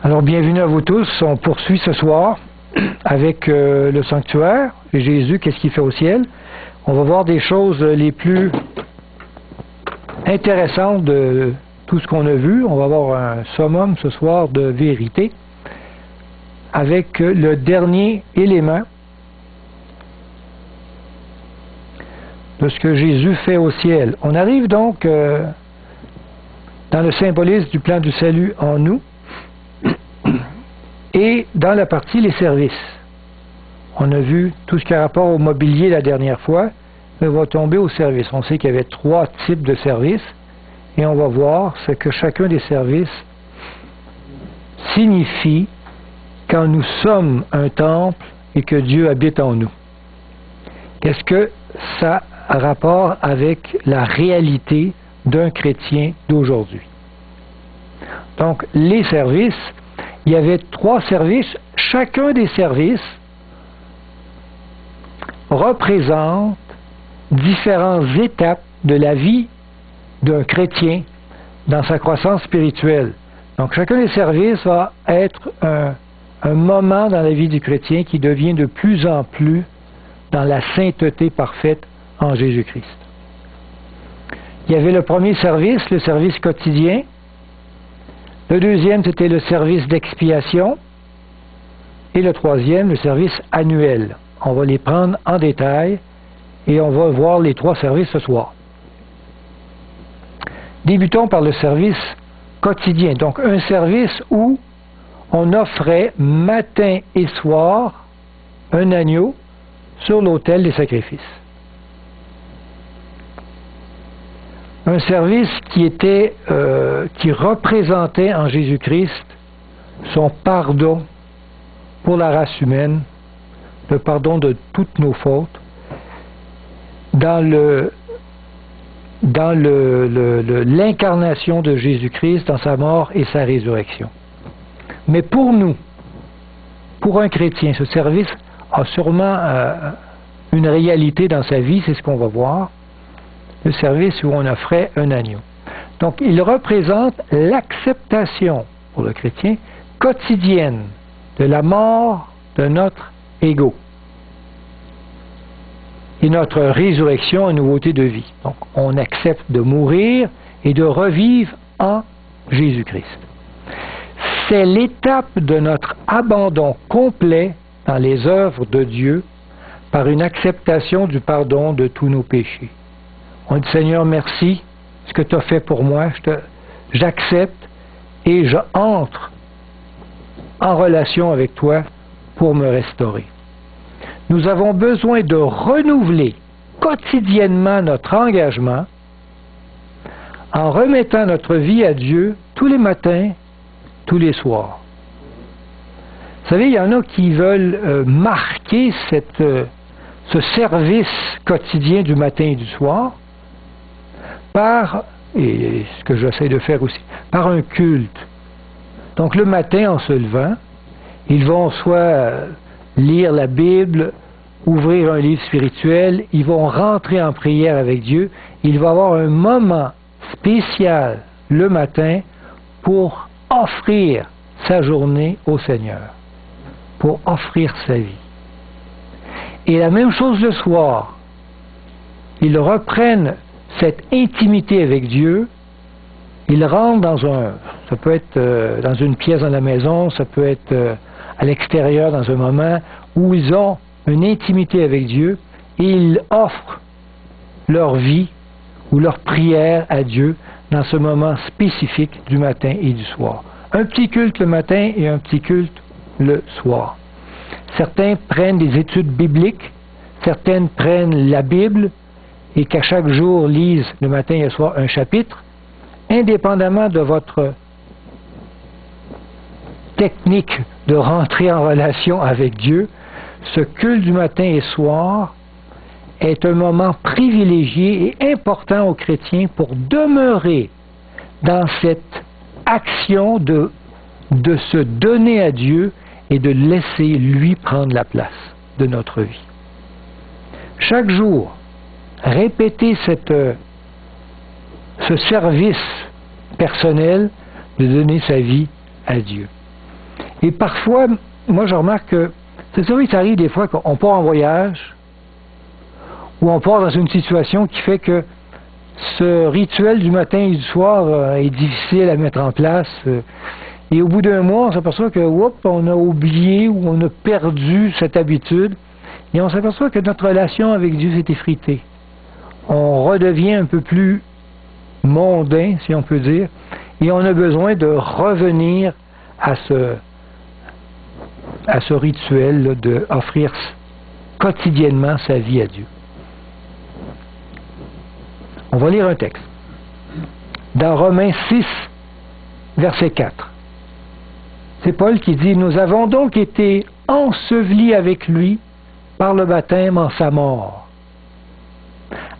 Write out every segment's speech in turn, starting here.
Alors bienvenue à vous tous, on poursuit ce soir avec le sanctuaire et Jésus, qu'est-ce qu'il fait au ciel. On va voir des choses les plus intéressantes de tout ce qu'on a vu. On va avoir un summum ce soir de vérité avec le dernier élément de ce que Jésus fait au ciel. On arrive donc dans le symbolisme du plan du salut en nous. Et dans la partie les services, on a vu tout ce qui a rapport au mobilier la dernière fois, mais on va tomber au service. On sait qu'il y avait 3 types de services, et on va voir ce que chacun des services signifie quand nous sommes un temple et que Dieu habite en nous. Qu'est-ce que ça a rapport avec la réalité d'un chrétien d'aujourd'hui? Donc, les services, il y avait 3 services. Chacun des services représente différentes étapes de la vie d'un chrétien dans sa croissance spirituelle. Donc chacun des services va être un moment dans la vie du chrétien qui devient de plus en plus dans la sainteté parfaite en Jésus-Christ. Il y avait le premier service, le service quotidien. Le deuxième, c'était le service d'expiation. Et le troisième, le service annuel. On va les prendre en détail et on va voir les 3 services ce soir. Débutons par le service quotidien. Donc, un service où on offrait matin et soir un agneau sur l'autel des sacrifices. Un service qui représentait en Jésus-Christ son pardon pour la race humaine, le pardon de toutes nos fautes, dans l'incarnation de Jésus-Christ, dans sa mort et sa résurrection. Mais pour nous, pour un chrétien, ce service a sûrement une réalité dans sa vie, c'est ce qu'on va voir. Le service où on offrait un agneau. Donc, il représente l'acceptation, pour le chrétien, quotidienne de la mort de notre ego et notre résurrection et nouveauté de vie. Donc, on accepte de mourir et de revivre en Jésus-Christ. C'est l'étape de notre abandon complet dans les œuvres de Dieu par une acceptation du pardon de tous nos péchés. On dit, Seigneur, merci, ce que tu as fait pour moi, j'accepte et je entre en relation avec toi pour me restaurer. Nous avons besoin de renouveler quotidiennement notre engagement en remettant notre vie à Dieu tous les matins, tous les soirs. Vous savez, il y en a qui veulent marquer ce service quotidien du matin et du soir par, et ce que j'essaie de faire aussi, par un culte. Donc le matin, en se levant, ils vont soit lire la Bible, ouvrir un livre spirituel, ils vont rentrer en prière avec Dieu, il va avoir un moment spécial le matin pour offrir sa journée au Seigneur, pour offrir sa vie. Et la même chose le soir, ils reprennent cette intimité avec Dieu, ils rentrent ça peut être dans une pièce dans la maison, ça peut être à l'extérieur dans un moment où ils ont une intimité avec Dieu et ils offrent leur vie ou leur prière à Dieu dans ce moment spécifique du matin et du soir. Un petit culte le matin et un petit culte le soir. Certains prennent des études bibliques, certaines prennent la Bible et qu'à chaque jour lisent le matin et le soir un chapitre, indépendamment de votre technique de rentrer en relation avec Dieu, ce culte du matin et soir est un moment privilégié et important aux chrétiens pour demeurer dans cette action de se donner à Dieu et de laisser lui prendre la place de notre vie. Chaque jour, répétez ce service personnel de donner sa vie à Dieu. Et parfois, moi je remarque que, c'est vrai que ça arrive des fois qu'on part en voyage, ou on part dans une situation qui fait que ce rituel du matin et du soir est difficile à mettre en place. Et au bout d'un mois, on s'aperçoit que, on a oublié ou on a perdu cette habitude. Et on s'aperçoit que notre relation avec Dieu s'est effritée. On redevient un peu plus mondain, si on peut dire, et on a besoin de revenir à ce rituel d'offrir quotidiennement sa vie à Dieu. On va lire un texte. Dans Romains 6, verset 4. C'est Paul qui dit « Nous avons donc été ensevelis avec lui par le baptême en sa mort,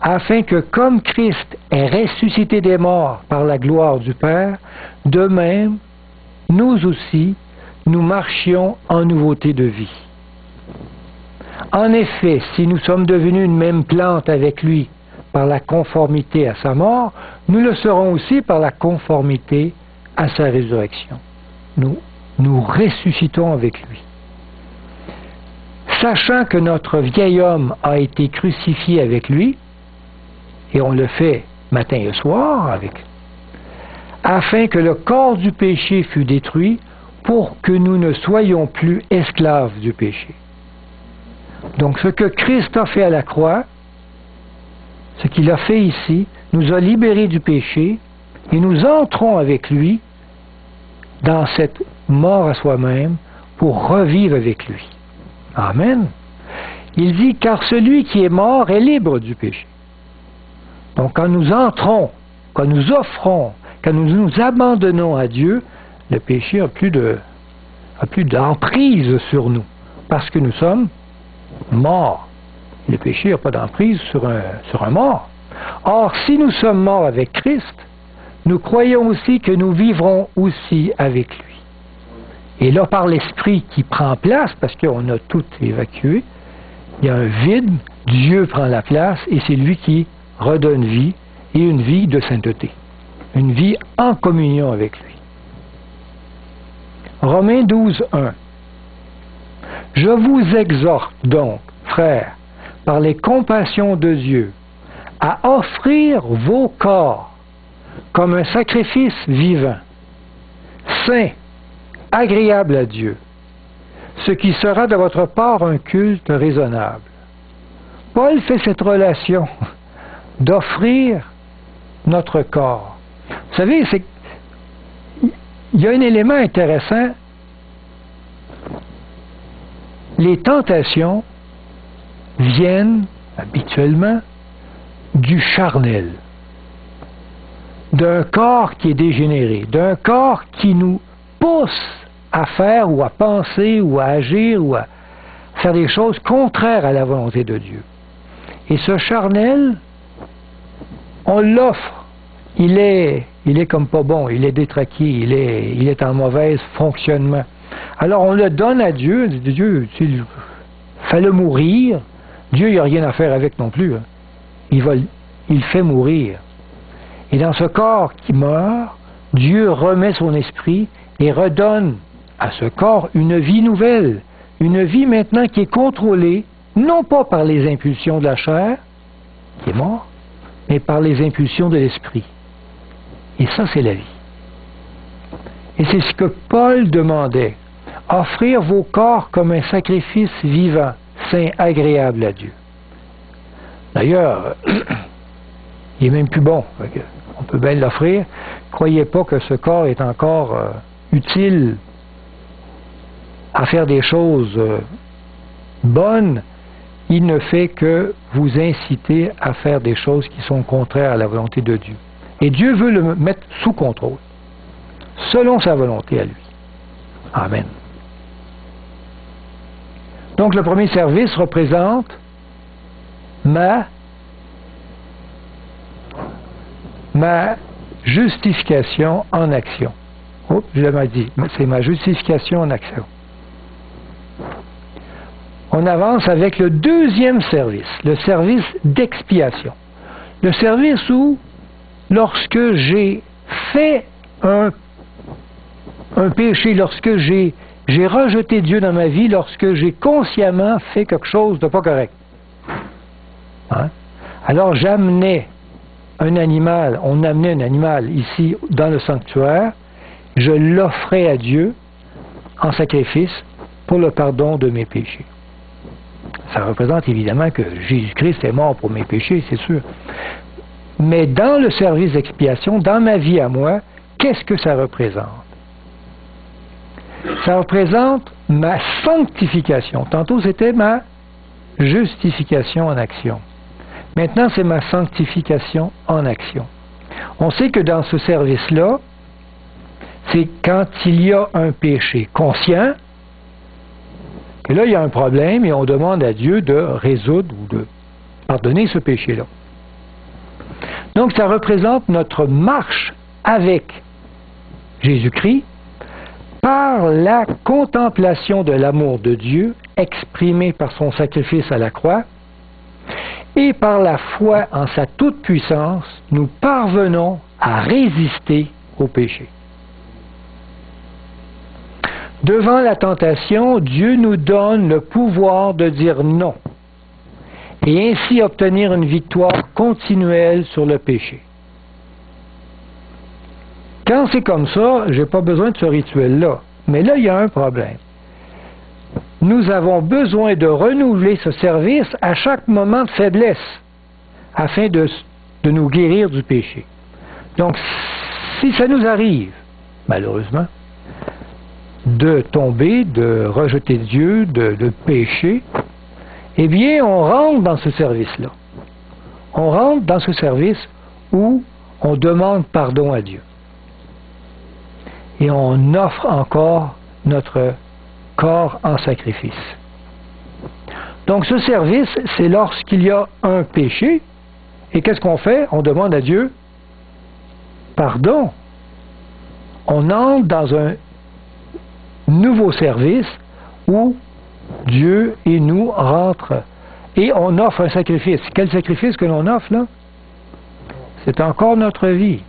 afin que comme Christ est ressuscité des morts par la gloire du Père, de même, nous aussi, nous marchions en nouveauté de vie. En effet, si nous sommes devenus une même plante avec lui par la conformité à sa mort, nous le serons aussi par la conformité à sa résurrection. Nous ressuscitons avec lui. Sachant que notre vieil homme a été crucifié avec lui, et on le fait matin et soir afin que le corps du péché fût détruit pour que nous ne soyons plus esclaves du péché. Donc ce que Christ a fait à la croix, ce qu'il a fait ici, nous a libérés du péché et nous entrons avec lui dans cette mort à soi-même pour revivre avec lui. Amen. Il dit, car celui qui est mort est libre du péché. Donc quand nous entrons, quand nous offrons, quand nous nous abandonnons à Dieu, le péché n'a plus d'emprise sur nous, parce que nous sommes morts. Le péché n'a pas d'emprise sur un mort. Or, si nous sommes morts avec Christ, nous croyons aussi que nous vivrons aussi avec lui. Et là, par l'Esprit qui prend place, parce qu'on a tout évacué, il y a un vide, Dieu prend la place, et c'est lui qui redonne vie, et une vie de sainteté. Une vie en communion avec lui. Romains 12, 1. Je vous exhorte donc, frères, par les compassions de Dieu, à offrir vos corps comme un sacrifice vivant, saint, agréable à Dieu, ce qui sera de votre part un culte raisonnable. Paul fait cette relation d'offrir notre corps. Vous savez, il y a un élément intéressant. Les tentations viennent habituellement du charnel, d'un corps qui est dégénéré, d'un corps qui nous pousse à faire ou à penser ou à agir ou à faire des choses contraires à la volonté de Dieu. Et ce charnel, on l'offre. Il est comme pas bon, il est détraqué, il est en mauvais fonctionnement. Alors on le donne à Dieu, Dieu, fais-le mourir. Dieu, il n'y a rien à faire avec non plus. Hein. Il fait mourir. Et dans ce corps qui meurt, Dieu remet son esprit et redonne à ce corps une vie nouvelle. Une vie maintenant qui est contrôlée, non pas par les impulsions de la chair, qui est mort, mais par les impulsions de l'esprit. Et ça, c'est la vie. Et c'est ce que Paul demandait. Offrir vos corps comme un sacrifice vivant, saint, agréable à Dieu. D'ailleurs, il est même plus bon. On peut bien l'offrir. Croyez pas que ce corps est encore utile à faire des choses bonnes. Il ne fait que vous inciter à faire des choses qui sont contraires à la volonté de Dieu. Et Dieu veut le mettre sous contrôle, selon sa volonté à lui. Amen. Donc le premier service représente ma justification en action. Oups, je l'ai dit, c'est ma justification en action. On avance avec le deuxième service, le service d'expiation. Le service où, lorsque j'ai fait un péché, lorsque j'ai J'ai rejeté Dieu dans ma vie lorsque j'ai consciemment fait quelque chose de pas correct. Hein? Alors j'amenais un animal, on amenait un animal ici dans le sanctuaire, je l'offrais à Dieu en sacrifice pour le pardon de mes péchés. Ça représente évidemment que Jésus-Christ est mort pour mes péchés, c'est sûr. Mais dans le service d'expiation, dans ma vie à moi, qu'est-ce que ça représente? Ça représente ma sanctification. Tantôt, c'était ma justification en action. Maintenant, c'est ma sanctification en action. On sait que dans ce service-là, c'est quand il y a un péché conscient, que là, il y a un problème et on demande à Dieu de résoudre ou de pardonner ce péché-là. Donc, ça représente notre marche avec Jésus-Christ par la contemplation de l'amour de Dieu exprimé par son sacrifice à la croix et par la foi en sa toute-puissance, nous parvenons à résister au péché. Devant la tentation, Dieu nous donne le pouvoir de dire non et ainsi obtenir une victoire continuelle sur le péché. Quand c'est comme ça, je n'ai pas besoin de ce rituel-là. Mais là, il y a un problème. Nous avons besoin de renouveler ce service à chaque moment de faiblesse afin de nous guérir du péché. Donc, si ça nous arrive, malheureusement, de tomber, de rejeter Dieu, de pécher, eh bien, on rentre dans ce service-là. On rentre dans ce service où on demande pardon à Dieu. Et on offre encore notre corps en sacrifice. Donc, ce service, c'est lorsqu'il y a un péché, et qu'est-ce qu'on fait? On demande à Dieu pardon. On entre dans un nouveau service où Dieu et nous rentrent et on offre un sacrifice. Quel sacrifice que l'on offre là? C'est encore notre vie.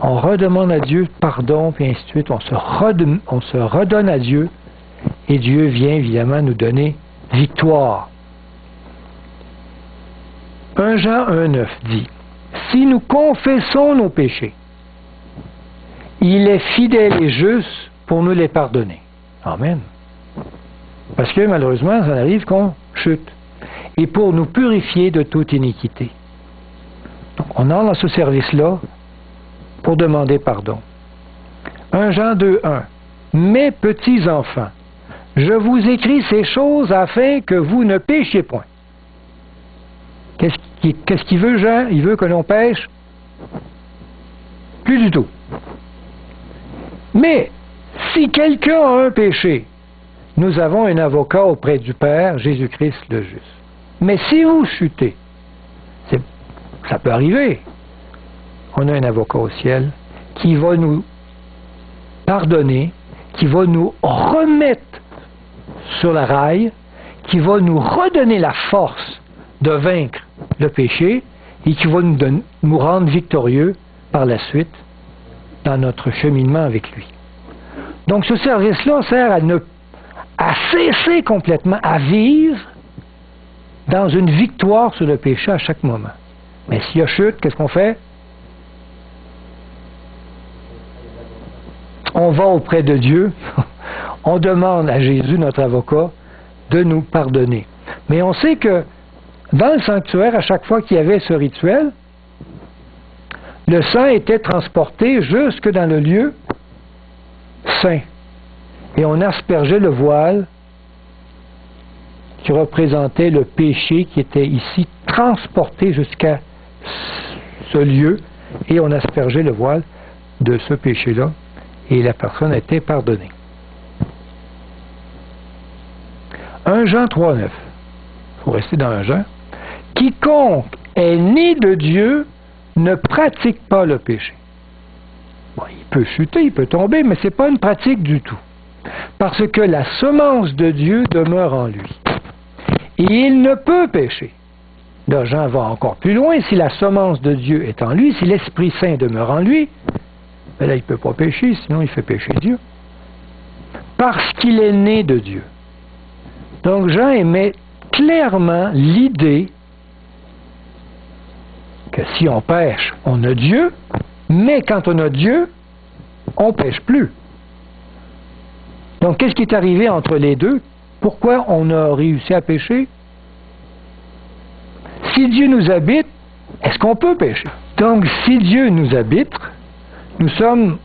On redemande à Dieu pardon, puis ainsi de suite. On se redonne à Dieu et Dieu vient évidemment nous donner victoire. 1 Jean 1,9 dit: si nous confessons nos péchés, il est fidèle et juste pour nous les pardonner. Amen. Parce que malheureusement, ça arrive qu'on chute. Et pour nous purifier de toute iniquité. Donc, on entre dans ce service-là pour demander pardon. 1 Jean 2,1. Mes petits enfants, je vous écris ces choses afin que vous ne péchiez point. Qu'est-ce qu'il veut, Jean? Il veut que l'on pêche? Plus du tout. Mais, si quelqu'un a un péché, nous avons un avocat auprès du Père, Jésus-Christ le juste. Mais si vous chutez, ça peut arriver. On a un avocat au ciel qui va nous pardonner, qui va nous remettre sur la raille, qui va nous redonner la force de vaincre le péché et qui va nous rendre victorieux par la suite dans notre cheminement avec lui. Donc ce service-là sert à cesser complètement, à vivre dans une victoire sur le péché à chaque moment. Mais s'il y a chute, qu'est-ce qu'on fait? On va auprès de Dieu, on demande à Jésus, notre avocat, de nous pardonner. Mais on sait que dans le sanctuaire, à chaque fois qu'il y avait ce rituel, le sang était transporté jusque dans le lieu saint. Et on aspergeait le voile qui représentait le péché qui était ici transporté jusqu'à ce lieu, et on aspergeait le voile de ce péché-là, et la personne était pardonnée. 1 Jean 3,9. Il faut rester dans 1 Jean. Quiconque est né de Dieu ne pratique pas le péché. Bon, il peut chuter, il peut tomber, mais ce n'est pas une pratique du tout. Parce que la semence de Dieu demeure en lui. Et il ne peut pécher. Là, Jean va encore plus loin. Si la semence de Dieu est en lui, si l'Esprit Saint demeure en lui, ben là, il ne peut pas pécher, sinon il fait pécher Dieu. parce qu'il est né de Dieu. Donc Jean émet clairement l'idée que si on pêche, on a Dieu, mais quand on a Dieu, on ne pêche plus. Donc qu'est-ce qui est arrivé entre les deux? Pourquoi on a réussi à pécher? Si Dieu nous habite, est-ce qu'on peut pécher? Donc si Dieu nous habite, nous sommes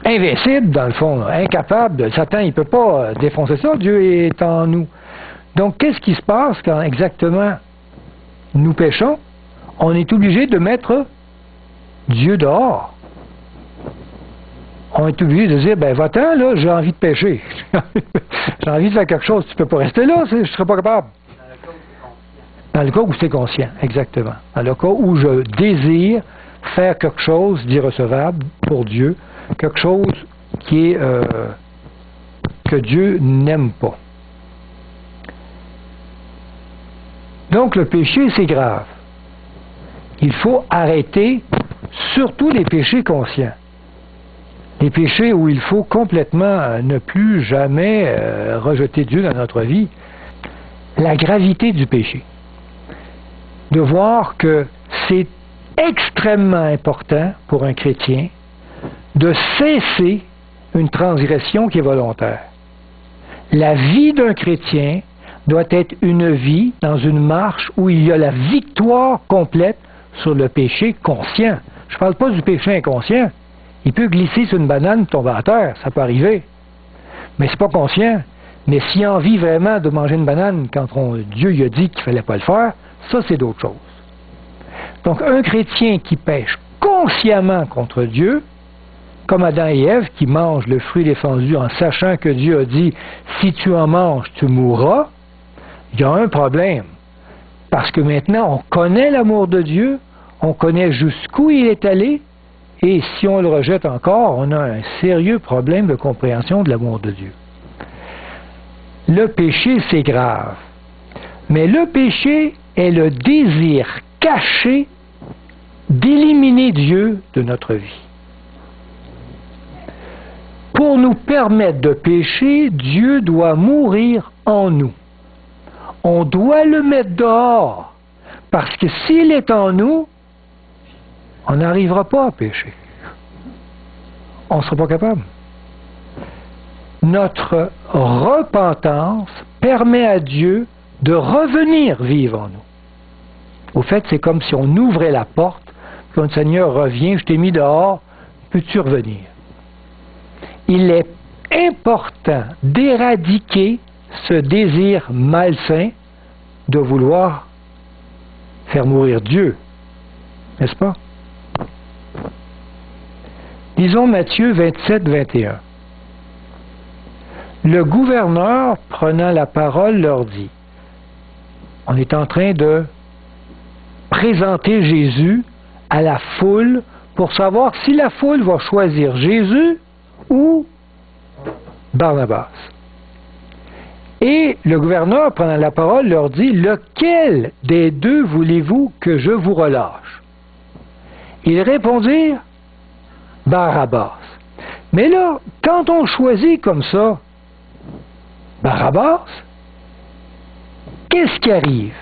invincibles dans le fond, là, incapables. Satan, il ne peut pas défoncer ça, Dieu est en nous. Donc qu'est-ce qui se passe quand exactement nous péchons? On est obligé de mettre Dieu dehors. On est obligé de dire, ben va-t'en, là, j'ai envie de pécher. J'ai envie de faire quelque chose, tu ne peux pas rester là, je ne serai pas capable. Dans le cas où c'est conscient, exactement. Dans le cas où je désire faire quelque chose d'irrecevable pour Dieu, quelque chose qui est que Dieu n'aime pas. Donc le péché, c'est grave. Il faut arrêter surtout les péchés conscients. Les péchés où il faut complètement ne plus jamais rejeter Dieu dans notre vie. La gravité du péché. De voir que c'est extrêmement important pour un chrétien de cesser une transgression qui est volontaire. La vie d'un chrétien doit être une vie dans une marche où il y a la victoire complète sur le péché conscient. Je ne parle pas du péché inconscient. Il peut glisser sur une banane et tomber à terre, ça peut arriver. Mais c'est pas conscient. Mais s'il a envie vraiment de manger une banane quand Dieu lui a dit qu'il ne fallait pas le faire, ça c'est d'autre chose. Donc un chrétien qui pêche consciemment contre Dieu, comme Adam et Ève qui mangent le fruit défendu en sachant que Dieu a dit « si tu en manges, tu mourras », il y a un problème. Parce que maintenant, on connaît l'amour de Dieu, on connaît jusqu'où il est allé, et si on le rejette encore, on a un sérieux problème de compréhension de l'amour de Dieu. Le péché, c'est grave. Mais le péché est le désir caché d'éliminer Dieu de notre vie. Pour nous permettre de pécher, Dieu doit mourir en nous. On doit le mettre dehors, parce que s'il est en nous, on n'arrivera pas à pécher. On ne sera pas capable. Notre repentance permet à Dieu de revenir vivre en nous. Au fait, c'est comme si on ouvrait la porte, quand le Seigneur revient, je t'ai mis dehors, peux-tu revenir? Il est important d'éradiquer ce désir malsain de vouloir faire mourir Dieu, n'est-ce pas? Lisons Matthieu 27, 21. Le gouverneur, prenant la parole, leur dit, on est en train de présenter Jésus à la foule pour savoir si la foule va choisir Jésus ou Barnabas. Et le gouverneur, prenant la parole, leur dit, lequel des deux voulez-vous que je vous relâche? Ils répondirent, Barabbas. Mais là, quand on choisit comme ça, Barabbas, qu'est-ce qui arrive?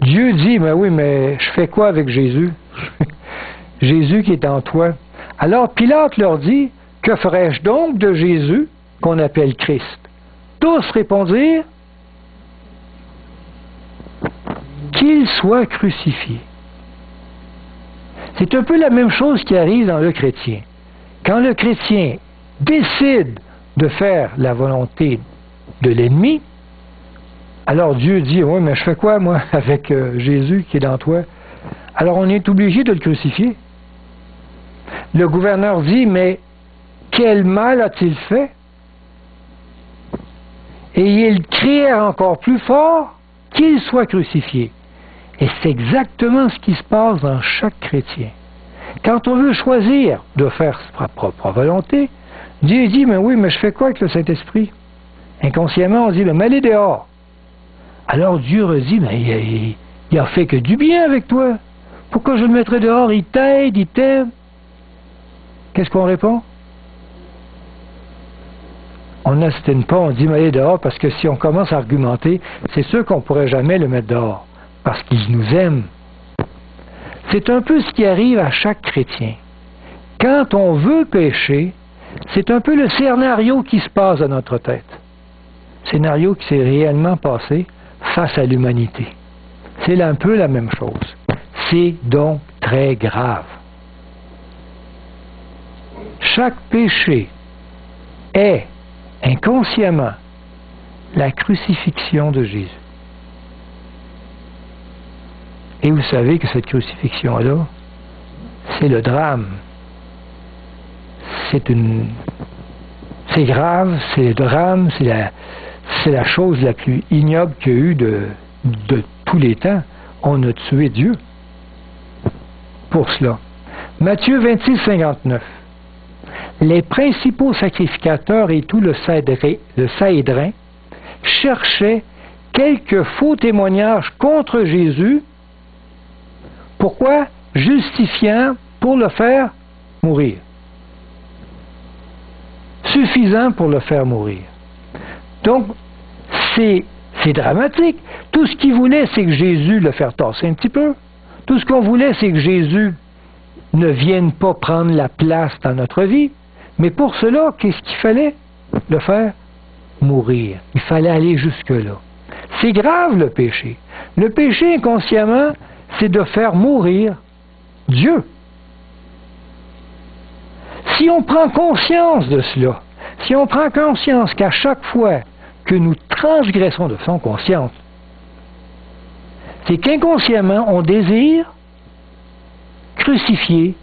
Dieu dit, mais oui, mais je fais quoi avec Jésus? Jésus qui est en toi. Alors Pilate leur dit, que ferais-je donc de Jésus qu'on appelle Christ? Tous répondirent, qu'il soit crucifié. C'est un peu la même chose qui arrive dans le chrétien. Quand le chrétien décide de faire la volonté de l'ennemi, alors Dieu dit, oui, mais je fais quoi, moi, avec Jésus qui est dans toi? Alors on est obligé de le crucifier. Le gouverneur dit, mais quel mal a-t-il fait? Et ils crièrent encore plus fort qu'il soit crucifié. Et c'est exactement ce qui se passe dans chaque chrétien. Quand on veut choisir de faire sa propre volonté, Dieu dit, mais oui, mais je fais quoi avec le Saint-Esprit? Inconsciemment, on dit, mais allez dehors. Alors Dieu redit, mais il a fait que du bien avec toi. Pourquoi je le mettrais dehors? Il t'aide, il t'aime. Qu'est-ce qu'on répond? on n'ostine pas, on dit mais allez dehors, parce que si on commence à argumenter, c'est sûr qu'on ne pourrait jamais le mettre dehors, parce qu'il nous aime. C'est un peu ce qui arrive à chaque chrétien. Quand on veut pécher, c'est un peu le scénario qui se passe dans notre tête. Scénario qui s'est réellement passé face à l'humanité. C'est un peu la même chose. C'est donc très grave. Chaque péché est inconsciemment la crucifixion de Jésus. Et vous savez que cette crucifixion-là, c'est le drame. C'est grave, c'est le drame, c'est la chose la plus ignoble qu'il y a eu de tous les temps. On a tué Dieu pour cela. Matthieu 26, 59. Les principaux sacrificateurs et tout le Sanhédrin cherchaient quelques faux témoignages contre Jésus. Pourquoi? Justifiant pour le faire mourir. Suffisant pour le faire mourir. Donc, c'est dramatique. Tout ce qu'ils voulaient, c'est que Jésus le fasse tasser un petit peu. Tout ce qu'on voulait, c'est que Jésus ne vienne pas prendre la place dans notre vie. Mais pour cela, qu'est-ce qu'il fallait? Le faire mourir. Il fallait aller jusque-là. C'est grave le péché. Le péché inconsciemment, c'est de faire mourir Dieu. Si on prend conscience de cela, si on prend conscience qu'à chaque fois que nous transgressons de façon consciente, c'est qu'inconsciemment, on désire crucifier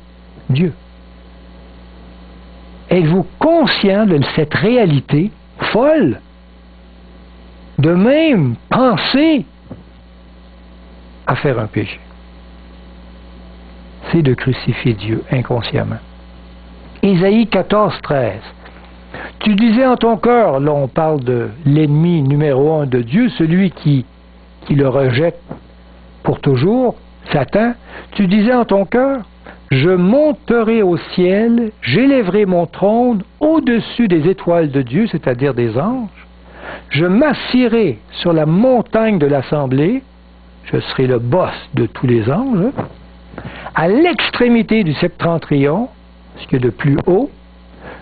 Dieu. Êtes-vous conscient de cette réalité folle de même penser à faire un péché? C'est de crucifier Dieu inconsciemment. Isaïe 14, 13. Tu disais en ton cœur, là on parle de l'ennemi numéro 1 de Dieu, celui qui le rejette pour toujours, Satan. Tu disais en ton cœur, je monterai au ciel, j'élèverai mon trône au-dessus des étoiles de Dieu, c'est-à-dire des anges. Je m'assirai sur la montagne de l'assemblée, je serai le boss de tous les anges, à l'extrémité du septentrion, ce qui est de plus haut,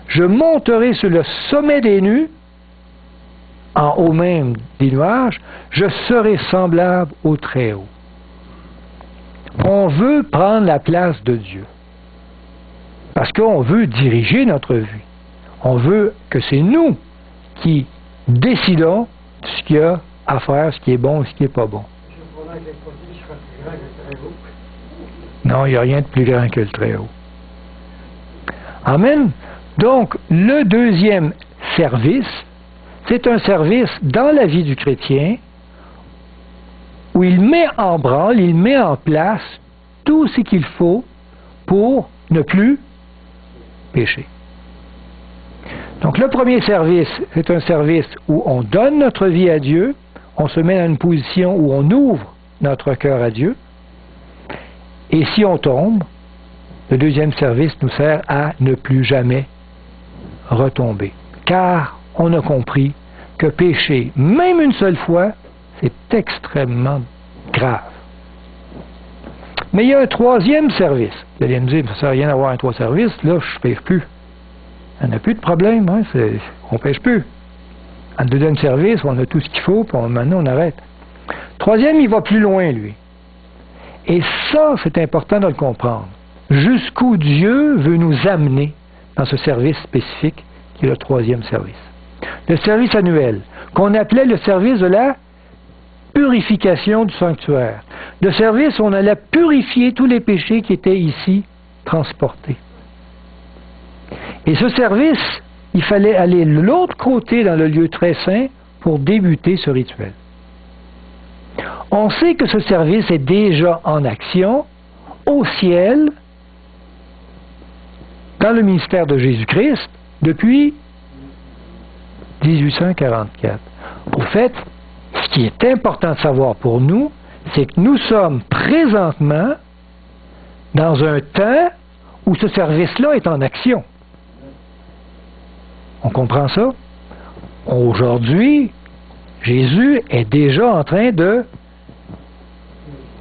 je monterai sur le sommet des nues, en haut même des nuages, je serai semblable au Très-Haut. On veut prendre la place de Dieu. Parce qu'on veut diriger notre vie. On veut que c'est nous qui décidons de ce qu'il y a à faire, ce qui est bon et ce qui n'est pas bon. Non, il n'y a rien de plus grand que le Très-Haut. Amen. Donc, le deuxième service, c'est un service dans la vie du chrétien où il met en branle, il met en place tout ce qu'il faut pour ne plus pécher. Donc, le premier service, c'est un service où on donne notre vie à Dieu, on se met dans une position où on ouvre notre cœur à Dieu, et si on tombe, le deuxième service nous sert à ne plus jamais retomber. Car on a compris que pécher, même une seule fois, c'est extrêmement grave. Mais il y a un troisième service. Vous allez me dire, ça ne sert à rien d'avoir un troisième service, là, je ne pêche plus. Il n'y en a plus de problème, hein? On ne pêche plus. En deuxième service, on a tout ce qu'il faut, puis maintenant on arrête. Troisième, il va plus loin, lui. Et ça, c'est important de le comprendre. Jusqu'où Dieu veut nous amener dans ce service spécifique qui est le troisième service. Le service annuel, qu'on appelait le service de la purification du sanctuaire. Le service où on allait purifier tous les péchés qui étaient ici transportés. Et ce service, il fallait aller de l'autre côté dans le lieu très saint pour débuter ce rituel. On sait que ce service est déjà en action au ciel dans le ministère de Jésus-Christ depuis 1844. Au fait, ce qui est important de savoir pour nous, c'est que nous sommes présentement dans un temps où ce service-là est en action. On comprend ça? Aujourd'hui, Jésus est déjà en train de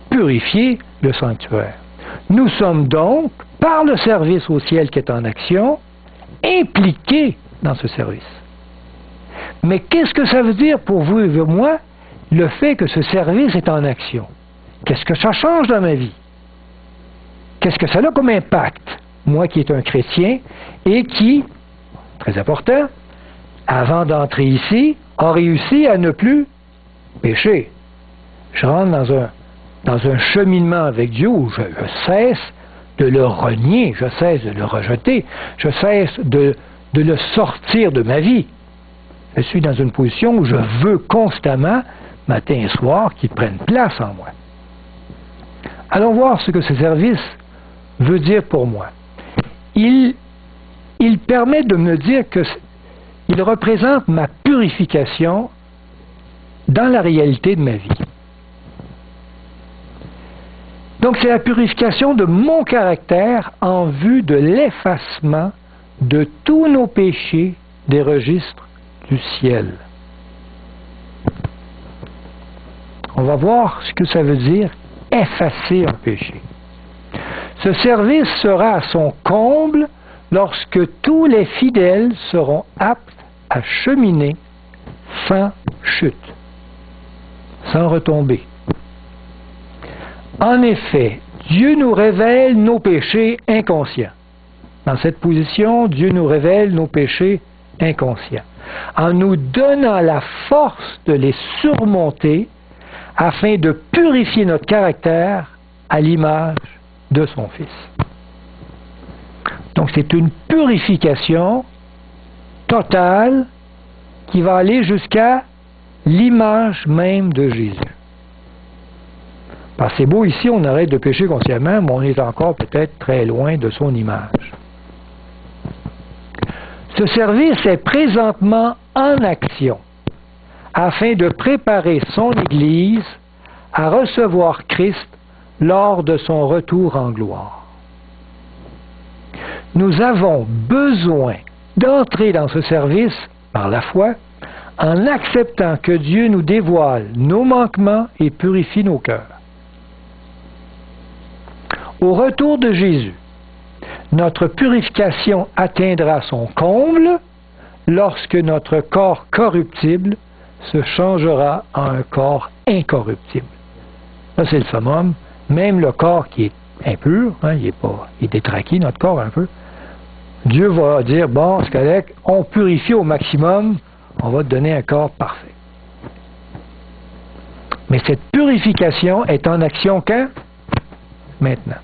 purifier le sanctuaire. Nous sommes donc, par le service au ciel qui est en action, impliqués dans ce service. Mais qu'est-ce que ça veut dire pour vous et pour moi, le fait que ce service est en action? Qu'est-ce que ça change dans ma vie? Qu'est-ce que ça a comme impact? Moi qui est un chrétien et qui, très important, avant d'entrer ici, a réussi à ne plus pécher. Je rentre dans un cheminement avec Dieu où je cesse de le renier, je cesse de le rejeter, je cesse de le sortir de ma vie. Je suis dans une position où je veux constamment, matin et soir, qu'il prenne place en moi. Allons voir ce que ce service veut dire pour moi. Il permet de me dire qu'il représente ma purification dans la réalité de ma vie. Donc c'est la purification de mon caractère en vue de l'effacement de tous nos péchés des registres du ciel. On va voir ce que ça veut dire effacer un péché. Ce service sera à son comble lorsque tous les fidèles seront aptes à cheminer sans chute, sans retomber. En effet, Dieu nous révèle nos péchés inconscients. Dans cette position, Dieu nous révèle nos péchés inconscients, en nous donnant la force de les surmonter afin de purifier notre caractère à l'image de son Fils. Donc c'est une purification totale qui va aller jusqu'à l'image même de Jésus. Parce que c'est beau ici, on arrête de pécher consciemment, mais on est encore peut-être très loin de son image. Ce service est présentement en action afin de préparer son Église à recevoir Christ lors de son retour en gloire. Nous avons besoin d'entrer dans ce service par la foi en acceptant que Dieu nous dévoile nos manquements et purifie nos cœurs. Au retour de Jésus, notre purification atteindra son comble lorsque notre corps corruptible se changera en un corps incorruptible. Ça, c'est le summum. Même le corps qui est impur, il est détraqué, notre corps un peu, Dieu va dire, bon, c'est correct, on purifie au maximum, on va te donner un corps parfait. Mais cette purification est en action quand? Maintenant.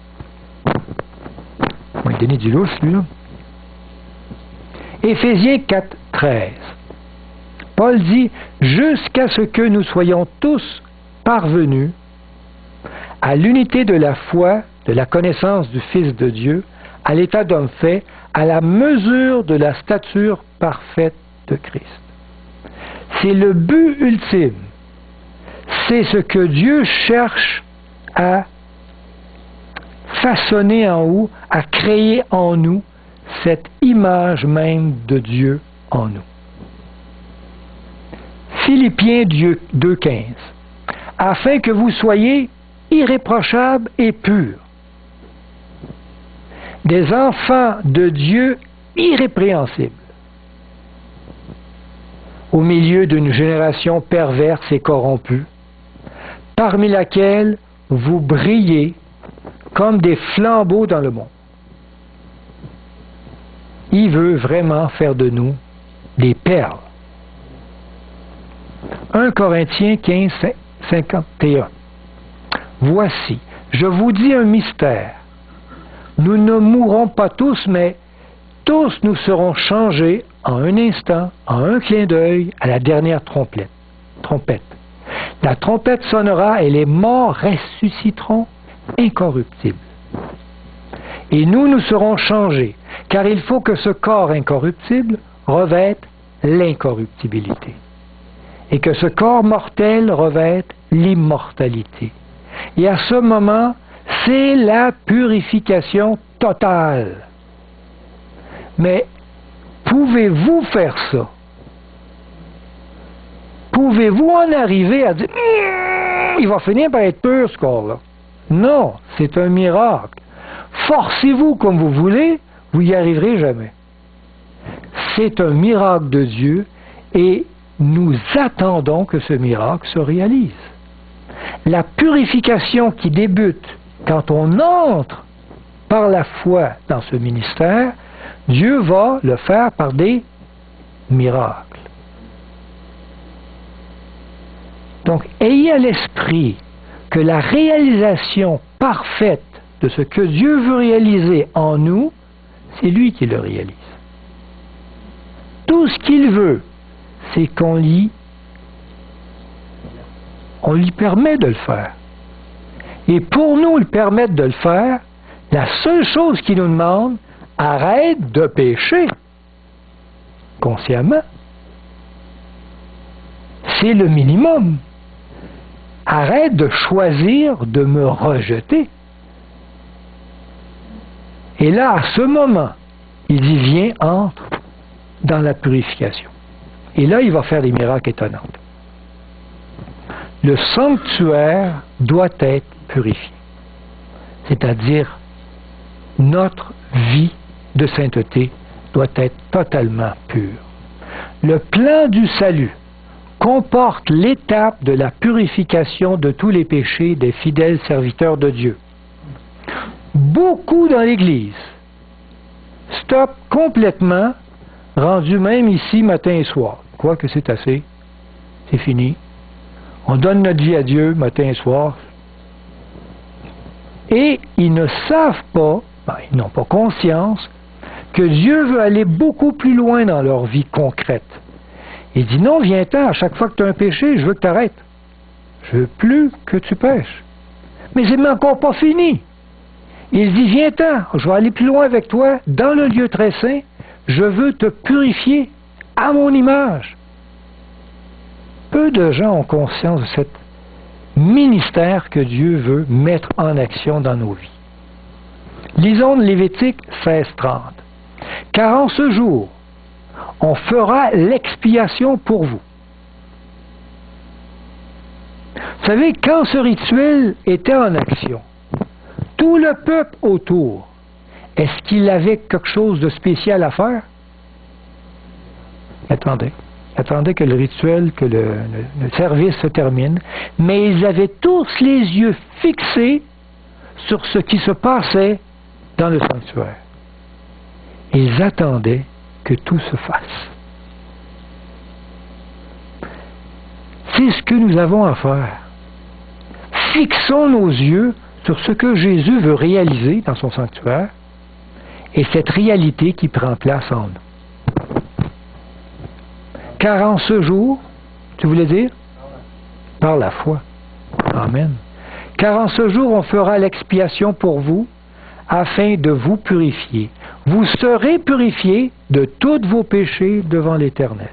On va lui donner du lousse, lui-là. Éphésiens 4, 13. Paul dit, jusqu'à ce que nous soyons tous parvenus à l'unité de la foi, de la connaissance du Fils de Dieu, à l'état d'homme fait, à la mesure de la stature parfaite de Christ. C'est le but ultime. C'est ce que Dieu cherche à façonner en nous, à créer en nous cette image même de Dieu en nous. Philippiens 2,15. Afin que vous soyez irréprochables et purs, des enfants de Dieu irrépréhensibles, au milieu d'une génération perverse et corrompue, parmi laquelle vous brillez comme des flambeaux dans le monde. Il veut vraiment faire de nous des perles. 1 Corinthiens 15, 51. Voici, je vous dis un mystère. Nous ne mourrons pas tous, mais tous nous serons changés en un instant, en un clin d'œil, à la dernière trompette. La trompette sonnera et les morts ressusciteront incorruptibles. Et nous serons changés, car il faut que ce corps incorruptible revête l'incorruptibilité, et que ce corps mortel revête l'immortalité. Et à ce moment, c'est la purification totale. Mais pouvez-vous faire ça? Pouvez-vous en arriver à dire il va finir par être pur ce corps-là? Non, c'est un miracle. Forcez-vous comme vous voulez, vous n'y arriverez jamais. C'est un miracle de Dieu et nous attendons que ce miracle se réalise. La purification qui débute quand on entre par la foi dans ce ministère, Dieu va le faire par des miracles. Donc, ayez à l'esprit que la réalisation parfaite de ce que Dieu veut réaliser en nous, c'est lui qui le réalise. Tout ce qu'il veut, c'est qu'on lui permet de le faire. Et pour nous le permettre de le faire, la seule chose qu'il nous demande, arrête de pécher consciemment. C'est le minimum. Arrête de choisir de me rejeter. Et là, à ce moment, il dit, viens, entre dans la purification. Et là, il va faire des miracles étonnants. Le sanctuaire doit être purifié. C'est-à-dire, notre vie de sainteté doit être totalement pure. Le plan du salut comporte l'étape de la purification de tous les péchés des fidèles serviteurs de Dieu. Beaucoup dans l'Église stoppent complètement, rendus même ici matin et soir. Quoique c'est assez, c'est fini. On donne notre vie à Dieu matin et soir. Et ils ne savent pas, ils n'ont pas conscience que Dieu veut aller beaucoup plus loin dans leur vie concrète. Il dit non, viens-t'en, à chaque fois que tu as un péché, je veux que tu arrêtes. Je veux plus que tu pêches. Mais c'est même encore pas fini. Il dit viens-t'en, je vais aller plus loin avec toi, dans le lieu très saint, je veux te purifier à mon image. Peu de gens ont conscience de ce ministère que Dieu veut mettre en action dans nos vies. Lisons de Lévitique 16:30. Car en ce jour, on fera l'expiation pour vous. Vous savez, quand ce rituel était en action, tout le peuple autour, est-ce qu'il avait quelque chose de spécial à faire? Attendez que le rituel, que le service se termine, mais ils avaient tous les yeux fixés sur ce qui se passait dans le sanctuaire. Ils attendaient que tout se fasse. C'est ce que nous avons à faire. Fixons nos yeux sur ce que Jésus veut réaliser dans son sanctuaire et cette réalité qui prend place en nous. Car en ce jour, tu voulais dire? Par la foi. Amen. Car en ce jour, on fera l'expiation pour vous afin de vous purifier. Vous serez purifiés de tous vos péchés devant l'Éternel.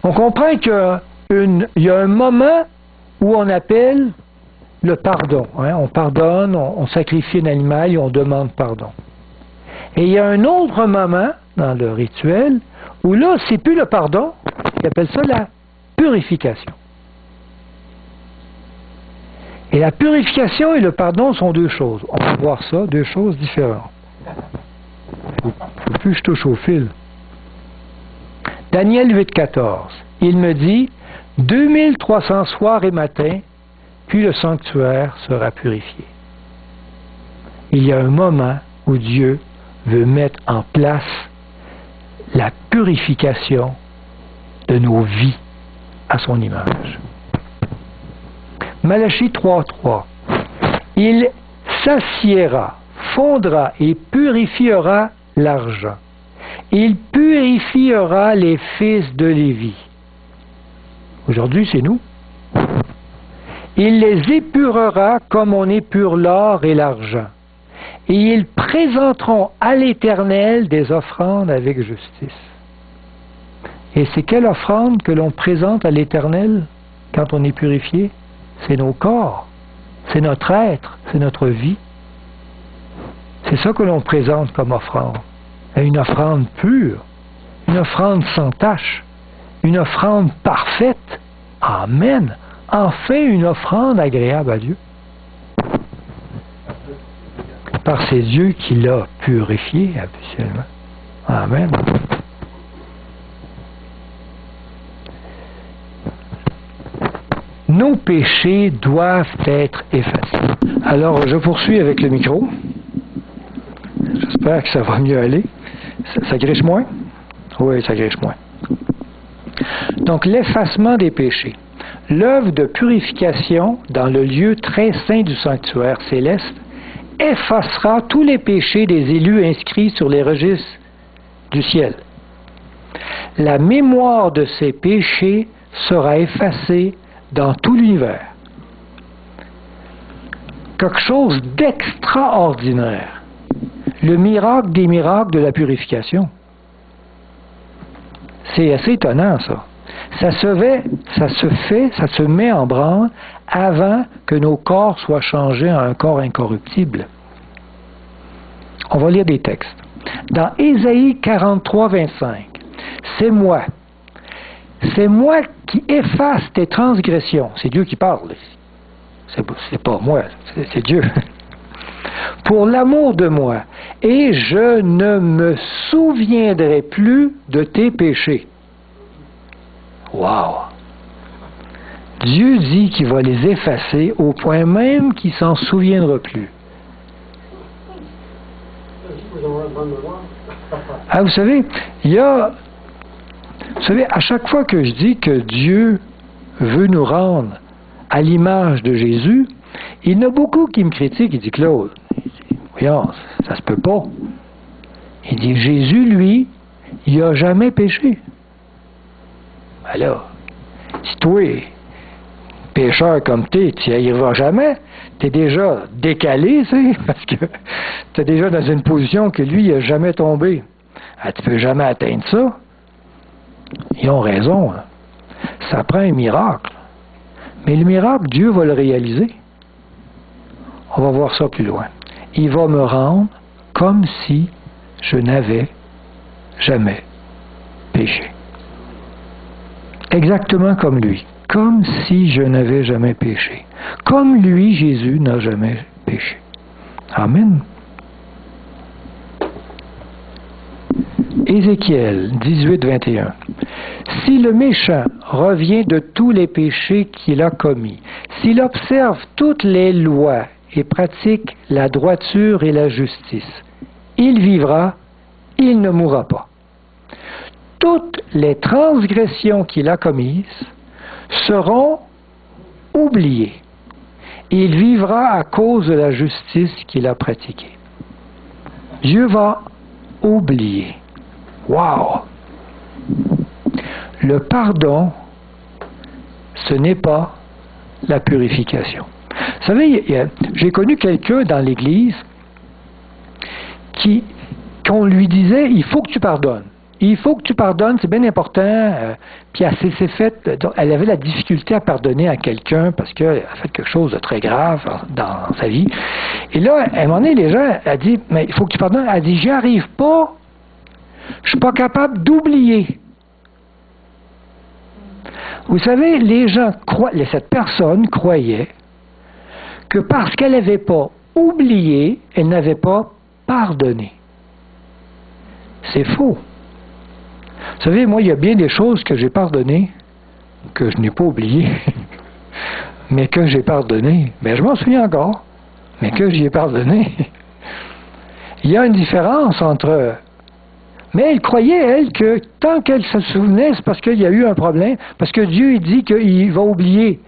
On comprend qu'il y a un moment où on appelle le pardon. On pardonne, on sacrifie un animal et on demande pardon. Et il y a un autre moment dans le rituel où là, c'est plus le pardon, ils appellent ça la purification. Et la purification et le pardon sont deux choses. On va voir ça, deux choses différentes. Il ne faut plus que je touche au fil. Daniel 8,14. Il me dit, 2300 soirs et matins, puis le sanctuaire sera purifié. Il y a un moment où Dieu veut mettre en place la purification de nos vies à son image. Malachie 3:3. Il s'assiera, fondra et purifiera l'argent. Il purifiera les fils de Lévi. Aujourd'hui, c'est nous. Il les épurera comme on épure l'or et l'argent. Et ils présenteront à l'Éternel des offrandes avec justice. Et c'est quelle offrande que l'on présente à l'Éternel quand on est purifié? C'est nos corps, c'est notre être, c'est notre vie. C'est ça que l'on présente comme offrande. Une offrande pure, une offrande sans tache, une offrande parfaite. Amen. Enfin, une offrande agréable à Dieu. Par c'est Dieu qui l'a purifié habituellement. Amen. Nos péchés doivent être effacés. Alors, je poursuis avec le micro. J'espère que ça va mieux aller. Ça griche moins? Oui, ça griche moins. Donc, l'effacement des péchés. L'œuvre de purification dans le lieu très saint du sanctuaire céleste effacera tous les péchés des élus inscrits sur les registres du ciel. La mémoire de ces péchés sera effacée dans tout l'univers. Quelque chose d'extraordinaire. Le miracle des miracles de la purification. C'est assez étonnant, ça. Ça se met en branle avant que nos corps soient changés en un corps incorruptible. On va lire des textes. Dans Ésaïe 43, 25, c'est moi qui efface tes transgressions. C'est Dieu qui parle. C'est pas moi, c'est Dieu. Pour l'amour de moi, et je ne me souviendrai plus de tes péchés. Wow! Dieu dit qu'il va les effacer au point même qu'il ne s'en souviendra plus. Ah, vous savez, à chaque fois que je dis que Dieu veut nous rendre à l'image de Jésus, il y en a beaucoup qui me critiquent. Il dit, Claude, voyons, ça se peut pas. Il dit, Jésus, lui, il n'a jamais péché. Alors, si toi, pécheur comme tu n'y arriveras jamais, tu es déjà décalé, tu sais, parce que tu es déjà dans une position que lui, il n'a jamais tombé. Ah, tu ne peux jamais atteindre ça. Ils ont raison. Hein. Ça prend un miracle. Mais le miracle, Dieu va le réaliser. On va voir ça plus loin. Il va me rendre comme si je n'avais jamais péché. Exactement comme lui. Comme si je n'avais jamais péché. Comme lui, Jésus, n'a jamais péché. Amen. Ézéchiel 18, 21. Si le méchant revient de tous les péchés qu'il a commis, s'il observe toutes les lois et pratique la droiture et la justice, il vivra, il ne mourra pas. Toutes les transgressions qu'il a commises seront oubliées. Il vivra à cause de la justice qu'il a pratiquée. Dieu va oublier. Wow! Le pardon, ce n'est pas la purification. Vous savez, j'ai connu quelqu'un dans l'Église qu'on lui disait, il faut que tu pardonnes. Il faut que tu pardonnes, c'est bien important. Puis elle avait la difficulté à pardonner à quelqu'un parce qu'elle a fait quelque chose de très grave dans sa vie. Et là, à un moment donné, les gens, elle dit, mais il faut que tu pardonnes. Elle dit, j'y arrive pas. Je suis pas capable d'oublier. Vous savez, cette personne croyait que parce qu'elle n'avait pas oublié, elle n'avait pas pardonné. C'est faux. Vous savez, moi, il y a bien des choses que j'ai pardonnées, que je n'ai pas oubliées, mais que j'ai pardonnées. Mais je m'en souviens encore, mais que j'y ai pardonné. Il y a une différence entre... Mais elle croyait, elle, que tant qu'elle se souvenait, c'est parce qu'il y a eu un problème, parce que Dieu, il dit qu'il va oublier.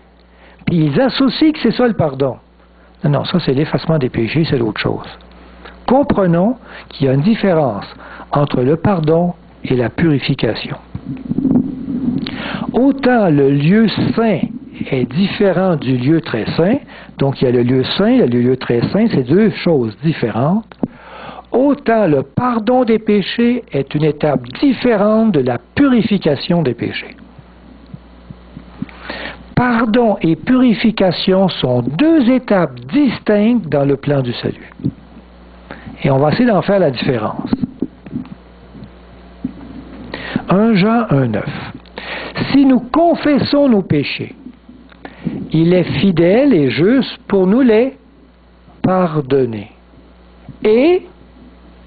Puis ils associent que c'est ça le pardon. Non, ça c'est l'effacement des péchés, c'est l'autre chose. Comprenons qu'il y a une différence entre le pardon et la purification. Autant le lieu saint est différent du lieu très saint, donc il y a le lieu saint, il y a le lieu très saint, c'est deux choses différentes. Autant le pardon des péchés est une étape différente de la purification des péchés. Pardon et purification sont deux étapes distinctes dans le plan du salut. Et on va essayer d'en faire la différence. 1 Jean 1,9. Si nous confessons nos péchés, il est fidèle et juste pour nous les pardonner. Et,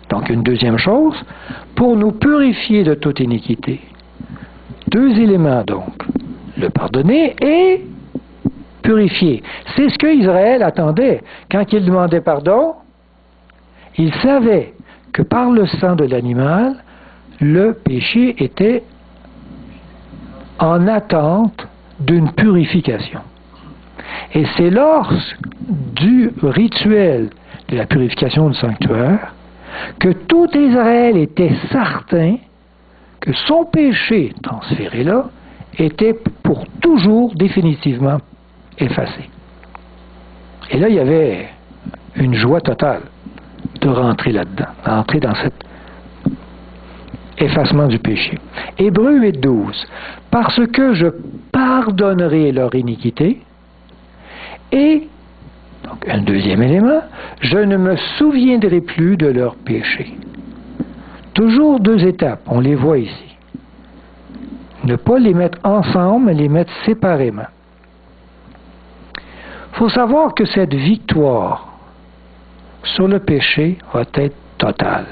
donc une deuxième chose, pour nous purifier de toute iniquité. 2 éléments donc, le pardonner et purifier. C'est ce qu'Israël attendait. Quand il demandait pardon, il savait que par le sang de l'animal, le péché était en attente d'une purification. Et c'est lors du rituel de la purification du sanctuaire que tout Israël était certain que son péché transféré là était pour toujours définitivement effacé. Et là, il y avait une joie totale de rentrer là-dedans, d'entrer dans cet effacement du péché. Hébreux 8,12. Parce que je pardonnerai leur iniquité et, donc un deuxième élément, je ne me souviendrai plus de leur péché. Toujours 2 étapes, on les voit ici. Ne pas les mettre ensemble, mais les mettre séparément. Il faut savoir que cette victoire sur le péché va être totale.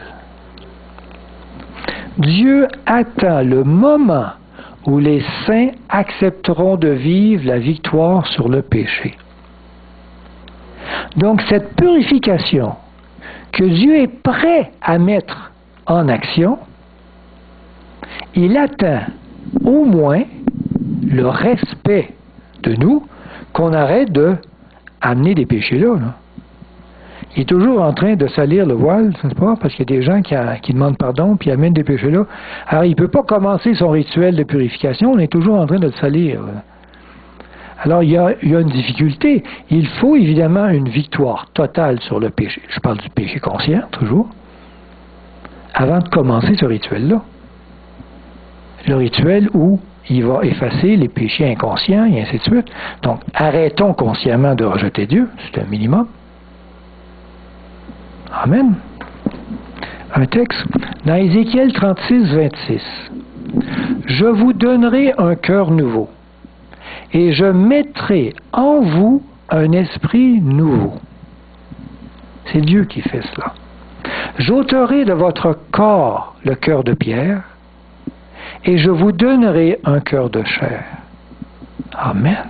Dieu attend le moment où les saints accepteront de vivre la victoire sur le péché. Donc cette purification que Dieu est prêt à mettre en action, il attend au moins le respect de nous, qu'on arrête de amener des péchés là. Il est toujours en train de salir le voile, n'est-ce pas? Parce qu'il y a des gens qui demandent pardon puis amènent des péchés là. Alors il ne peut pas commencer son rituel de purification, on est toujours en train de le salir. Alors il y a une difficulté. Il faut évidemment une victoire totale sur le péché. Je parle du péché conscient, toujours. Avant de commencer ce rituel-là. Le rituel où il va effacer les péchés inconscients et ainsi de suite. Donc, arrêtons consciemment de rejeter Dieu, c'est un minimum. Amen. Un texte dans Ézéchiel 36, 26. Je vous donnerai un cœur nouveau et je mettrai en vous un esprit nouveau. C'est Dieu qui fait cela. J'ôterai de votre corps le cœur de pierre et je vous donnerai un cœur de chair. Amen.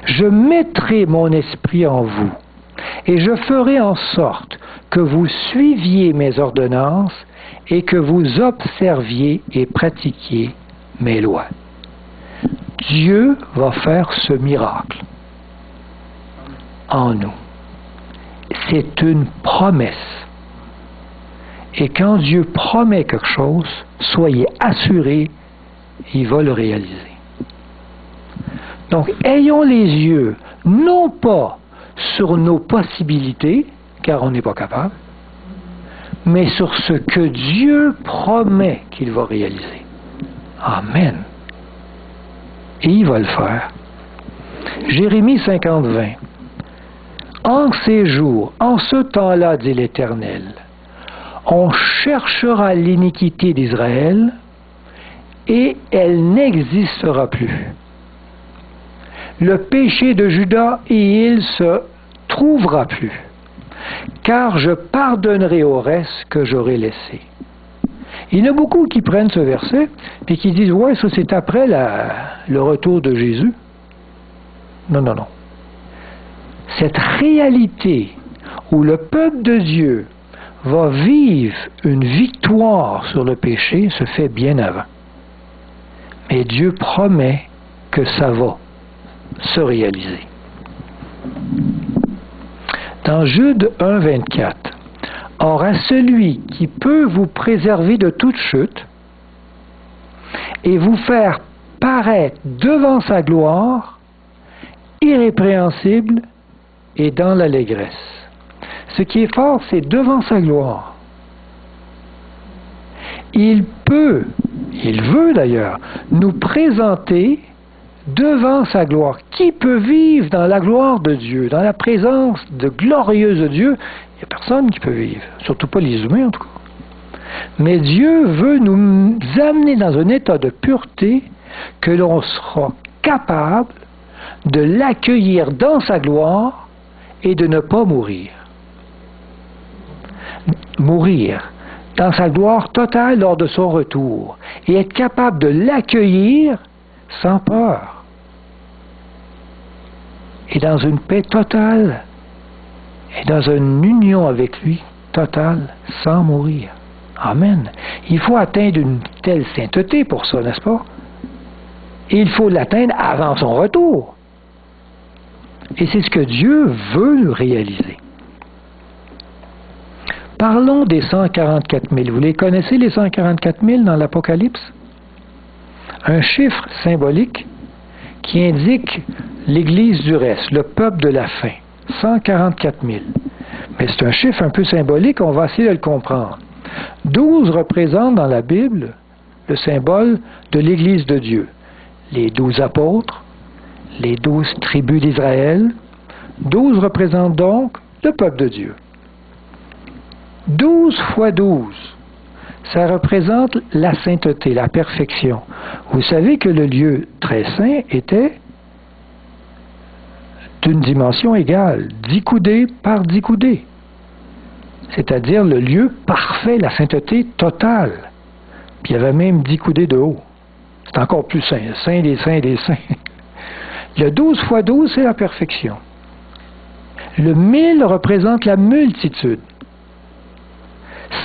Je mettrai mon esprit en vous et je ferai en sorte que vous suiviez mes ordonnances et que vous observiez et pratiquiez mes lois. Dieu va faire ce miracle en nous. C'est une promesse. Et quand Dieu promet quelque chose, soyez assurés, il va le réaliser. Donc, ayons les yeux non pas sur nos possibilités, car on n'est pas capable, mais sur ce que Dieu promet qu'il va réaliser. Amen. Et il va le faire. Jérémie 50, 20. En ces jours, en ce temps-là, dit l'Éternel, on cherchera l'iniquité d'Israël et elle n'existera plus. Le péché de Juda et il se trouvera plus, car je pardonnerai au reste que j'aurai laissé. Il y en a beaucoup qui prennent ce verset et qui disent « Ouais, ça c'est après le retour de Jésus. » Non, non, non. Cette réalité où le peuple de Dieu va vivre une victoire sur le péché se fait bien avant. Mais Dieu promet que ça va se réaliser. Dans Jude 1, 24, « Or à celui qui peut vous préserver de toute chute et vous faire paraître devant sa gloire, irrépréhensible et dans l'allégresse. » Ce qui est fort, c'est devant sa gloire. Il veut d'ailleurs, nous présenter devant sa gloire. Qui peut vivre dans la gloire de Dieu, dans la présence de glorieuse de Dieu? Il n'y a personne qui peut vivre, surtout pas les humains en tout cas. Mais Dieu veut nous amener dans un état de pureté que l'on sera capable de l'accueillir dans sa gloire et de ne pas mourir. Mourir dans sa gloire totale lors de son retour et être capable de l'accueillir sans peur et dans une paix totale et dans une union avec lui totale sans mourir. Amen. Il faut atteindre une telle sainteté pour ça, n'est-ce pas? Et il faut l'atteindre avant son retour. Et c'est ce que Dieu veut réaliser. Parlons des 144 000. Vous les connaissez, les 144 000 dans l'Apocalypse? Un chiffre symbolique qui indique l'Église du reste, le peuple de la fin. 144 000. Mais c'est un chiffre un peu symbolique, on va essayer de le comprendre. 12 représentent dans la Bible le symbole de l'Église de Dieu. Les 12 apôtres, les 12 tribus d'Israël. 12 représentent donc le peuple de Dieu. 12 fois 12, ça représente la sainteté, la perfection. Vous savez que le lieu très saint était d'une dimension égale, 10 coudées par 10 coudées. C'est-à-dire le lieu parfait, la sainteté totale. Puis il y avait même 10 coudées de haut. C'est encore plus saint, saint des saints des saints. Le 12 fois 12, c'est la perfection. Le 1000 représente la multitude.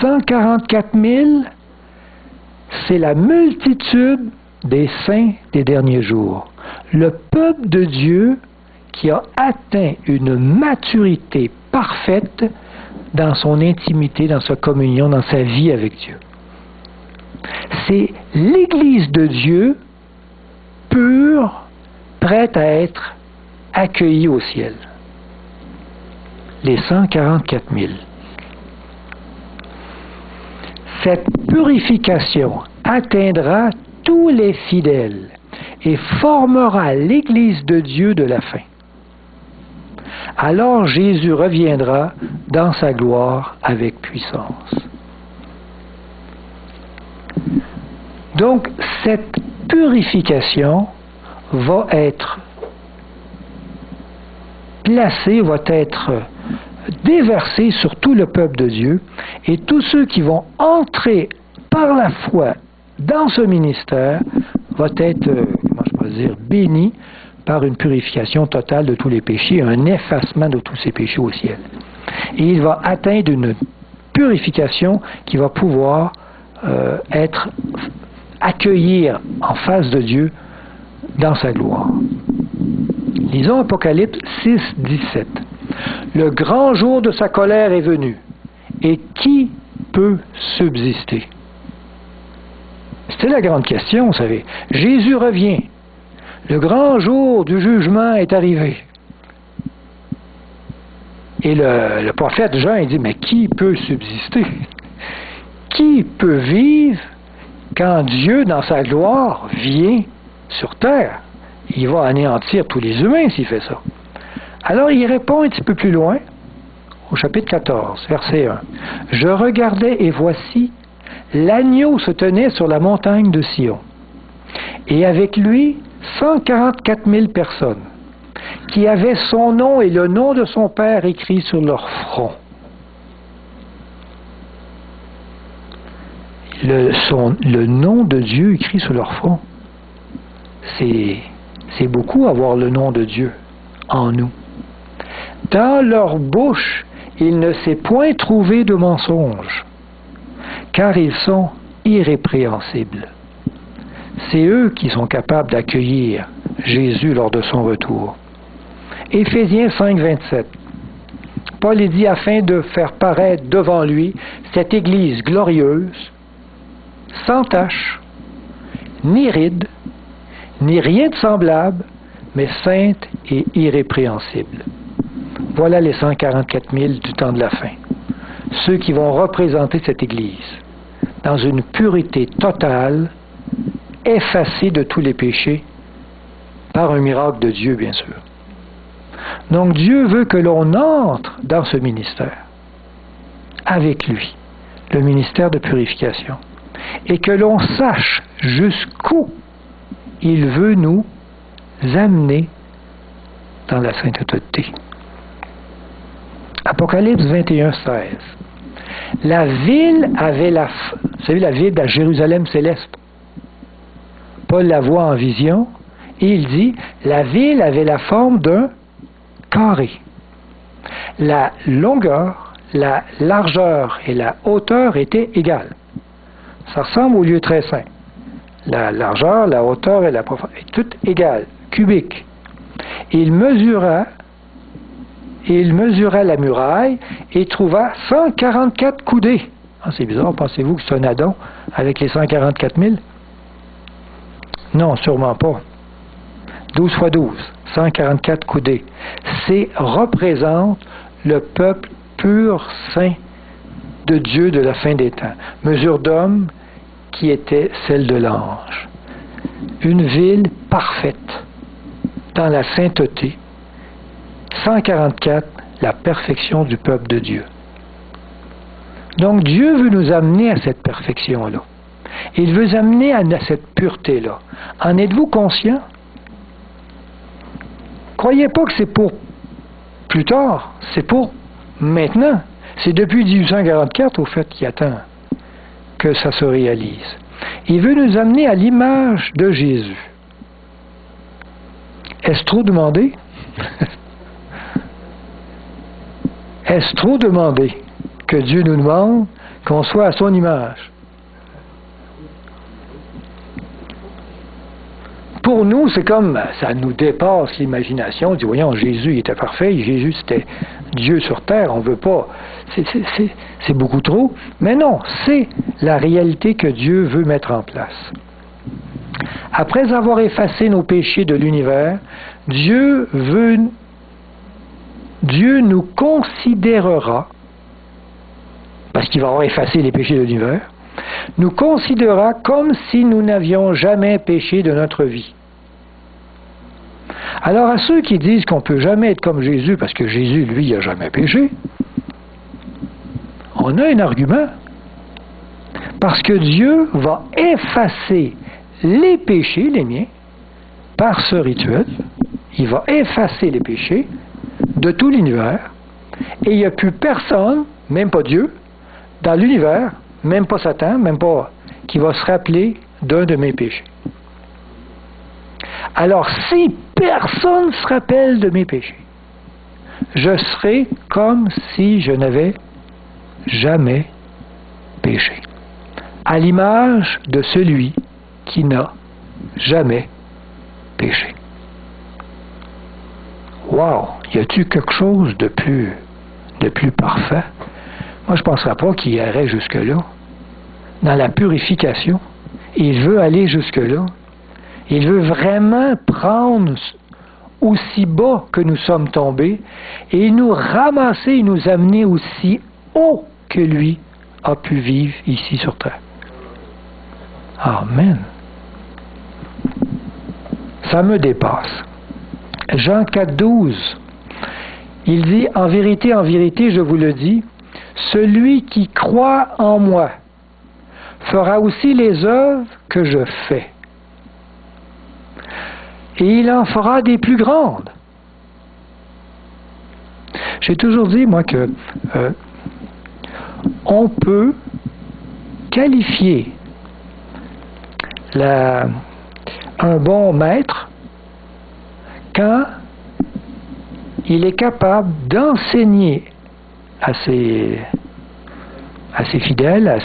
144 000, c'est la multitude des saints des derniers jours. Le peuple de Dieu qui a atteint une maturité parfaite dans son intimité, dans sa communion, dans sa vie avec Dieu. C'est l'Église de Dieu pure, prête à être accueillie au ciel. Les 144 000. Cette purification atteindra tous les fidèles et formera l'Église de Dieu de la fin. Alors Jésus reviendra dans sa gloire avec puissance. Donc, cette purification va être placée, va être déversée sur tout le peuple de Dieu, et tous ceux qui vont entrer par la foi dans ce ministère vont être, comment je peux dire, bénis par une purification totale de tous les péchés, un effacement de tous ces péchés au ciel. Et il va atteindre une purification qui va pouvoir accueillir en face de Dieu dans sa gloire. Lisons Apocalypse 6, 17. Le grand jour de sa colère est venu, et qui peut subsister? C'était la grande question, vous savez. Jésus revient. Le grand jour du jugement est arrivé. Et le prophète Jean, il dit, mais qui peut subsister? Qui peut vivre quand Dieu, dans sa gloire, vient sur terre? Il va anéantir tous les humains s'il fait ça. Alors il répond un petit peu plus loin, au chapitre 14, verset 1. « Je regardais et voici, l'agneau se tenait sur la montagne de Sion, et avec lui 144 000 personnes, qui avaient son nom et le nom de son Père écrit sur leur front. » Le nom de Dieu écrit sur leur front. C'est beaucoup avoir le nom de Dieu en nous. Dans leur bouche, il ne s'est point trouvé de mensonge, car ils sont irrépréhensibles. C'est eux qui sont capables d'accueillir Jésus lors de son retour. Éphésiens 5, 27. Paul dit afin de faire paraître devant lui cette Église glorieuse, sans tache, ni ride, ni rien de semblable, mais sainte et irrépréhensible. Voilà les 144 000 du temps de la fin. Ceux qui vont représenter cette Église dans une pureté totale, effacée de tous les péchés, par un miracle de Dieu, bien sûr. Donc Dieu veut que l'on entre dans ce ministère avec lui, le ministère de purification. Et que l'on sache jusqu'où il veut nous amener dans la sainteté. Apocalypse 21, 16. La ville avait vous savez, la ville de la Jérusalem céleste. Paul la voit en vision et il dit, la ville avait la forme d'un carré. La longueur, la largeur et la hauteur étaient égales. Ça ressemble au lieu très saint. La largeur, la hauteur et la profondeur, tout égales, cubique. Il mesura la muraille et trouva 144 coudées. Ah, c'est bizarre, pensez-vous que c'est un Adon avec les 144 000? Non, sûrement pas. 12 fois 12, 144 coudées. C'est représente le peuple pur, saint de Dieu de la fin des temps. Mesure d'homme qui était celle de l'ange. Une ville parfaite dans la sainteté. 144, la perfection du peuple de Dieu. Donc Dieu veut nous amener à cette perfection-là. Il veut nous amener à cette pureté-là. En êtes-vous conscient? Croyez pas que c'est pour plus tard, c'est pour maintenant. C'est depuis 1844, au fait, qu'il attend que ça se réalise. Il veut nous amener à l'image de Jésus. Est-ce trop demandé? Est-ce trop demandé que Dieu nous demande qu'on soit à son image? Pour nous, c'est comme, ça nous dépasse l'imagination. On dit, voyons, Jésus il était parfait, Jésus c'était Dieu sur terre, on ne veut pas. C'est beaucoup trop. Mais non, c'est la réalité que Dieu veut mettre en place. Après avoir effacé nos péchés de l'univers, Dieu nous considérera, parce qu'il va avoir effacé les péchés de l'univers, nous considérera comme si nous n'avions jamais péché de notre vie. Alors à ceux qui disent qu'on ne peut jamais être comme Jésus, parce que Jésus, lui, il n'a jamais péché, on a un argument. Parce que Dieu va effacer les péchés, les miens, par ce rituel. Il va effacer les péchés de tout l'univers, et il n'y a plus personne, même pas Dieu, dans l'univers, même pas Satan, même pas, qui va se rappeler d'un de mes péchés. Alors, si personne ne se rappelle de mes péchés, je serai comme si je n'avais jamais péché. À l'image de celui qui n'a jamais péché. Wow! Y a-t-il quelque chose de plus parfait? Moi, je ne penserais pas qu'il irait jusque-là. Dans la purification, il veut aller jusque-là. Il veut vraiment prendre aussi bas que nous sommes tombés et nous ramasser et nous amener aussi haut que lui a pu vivre ici sur terre. Amen. Ça me dépasse. Jean 4,12, il dit, en vérité, je vous le dis, celui qui croit en moi fera aussi les œuvres que je fais. Et il en fera des plus grandes. J'ai toujours dit, moi, que on peut qualifier un bon maître quand il est capable d'enseigner à ses fidèles,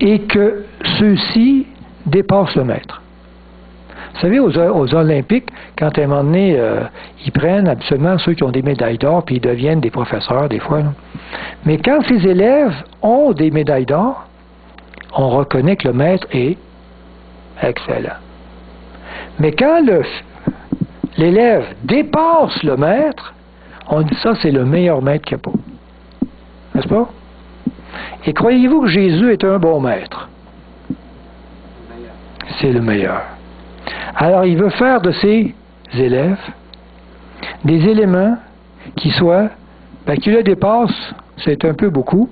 et que ceux-ci dépassent le maître. Vous savez, aux Olympiques, quand à un moment donné, ils prennent absolument ceux qui ont des médailles d'or, puis ils deviennent des professeurs des fois. Là. Mais quand ces élèves ont des médailles d'or, on reconnaît que le maître est excellent. Mais quand l'élève dépasse le maître, on dit ça, c'est le meilleur maître qu'il n'y a pas. N'est-ce pas? Et croyez-vous que Jésus est un bon maître? C'est le meilleur. Alors, il veut faire de ses élèves des éléments qui le dépassent c'est un peu beaucoup,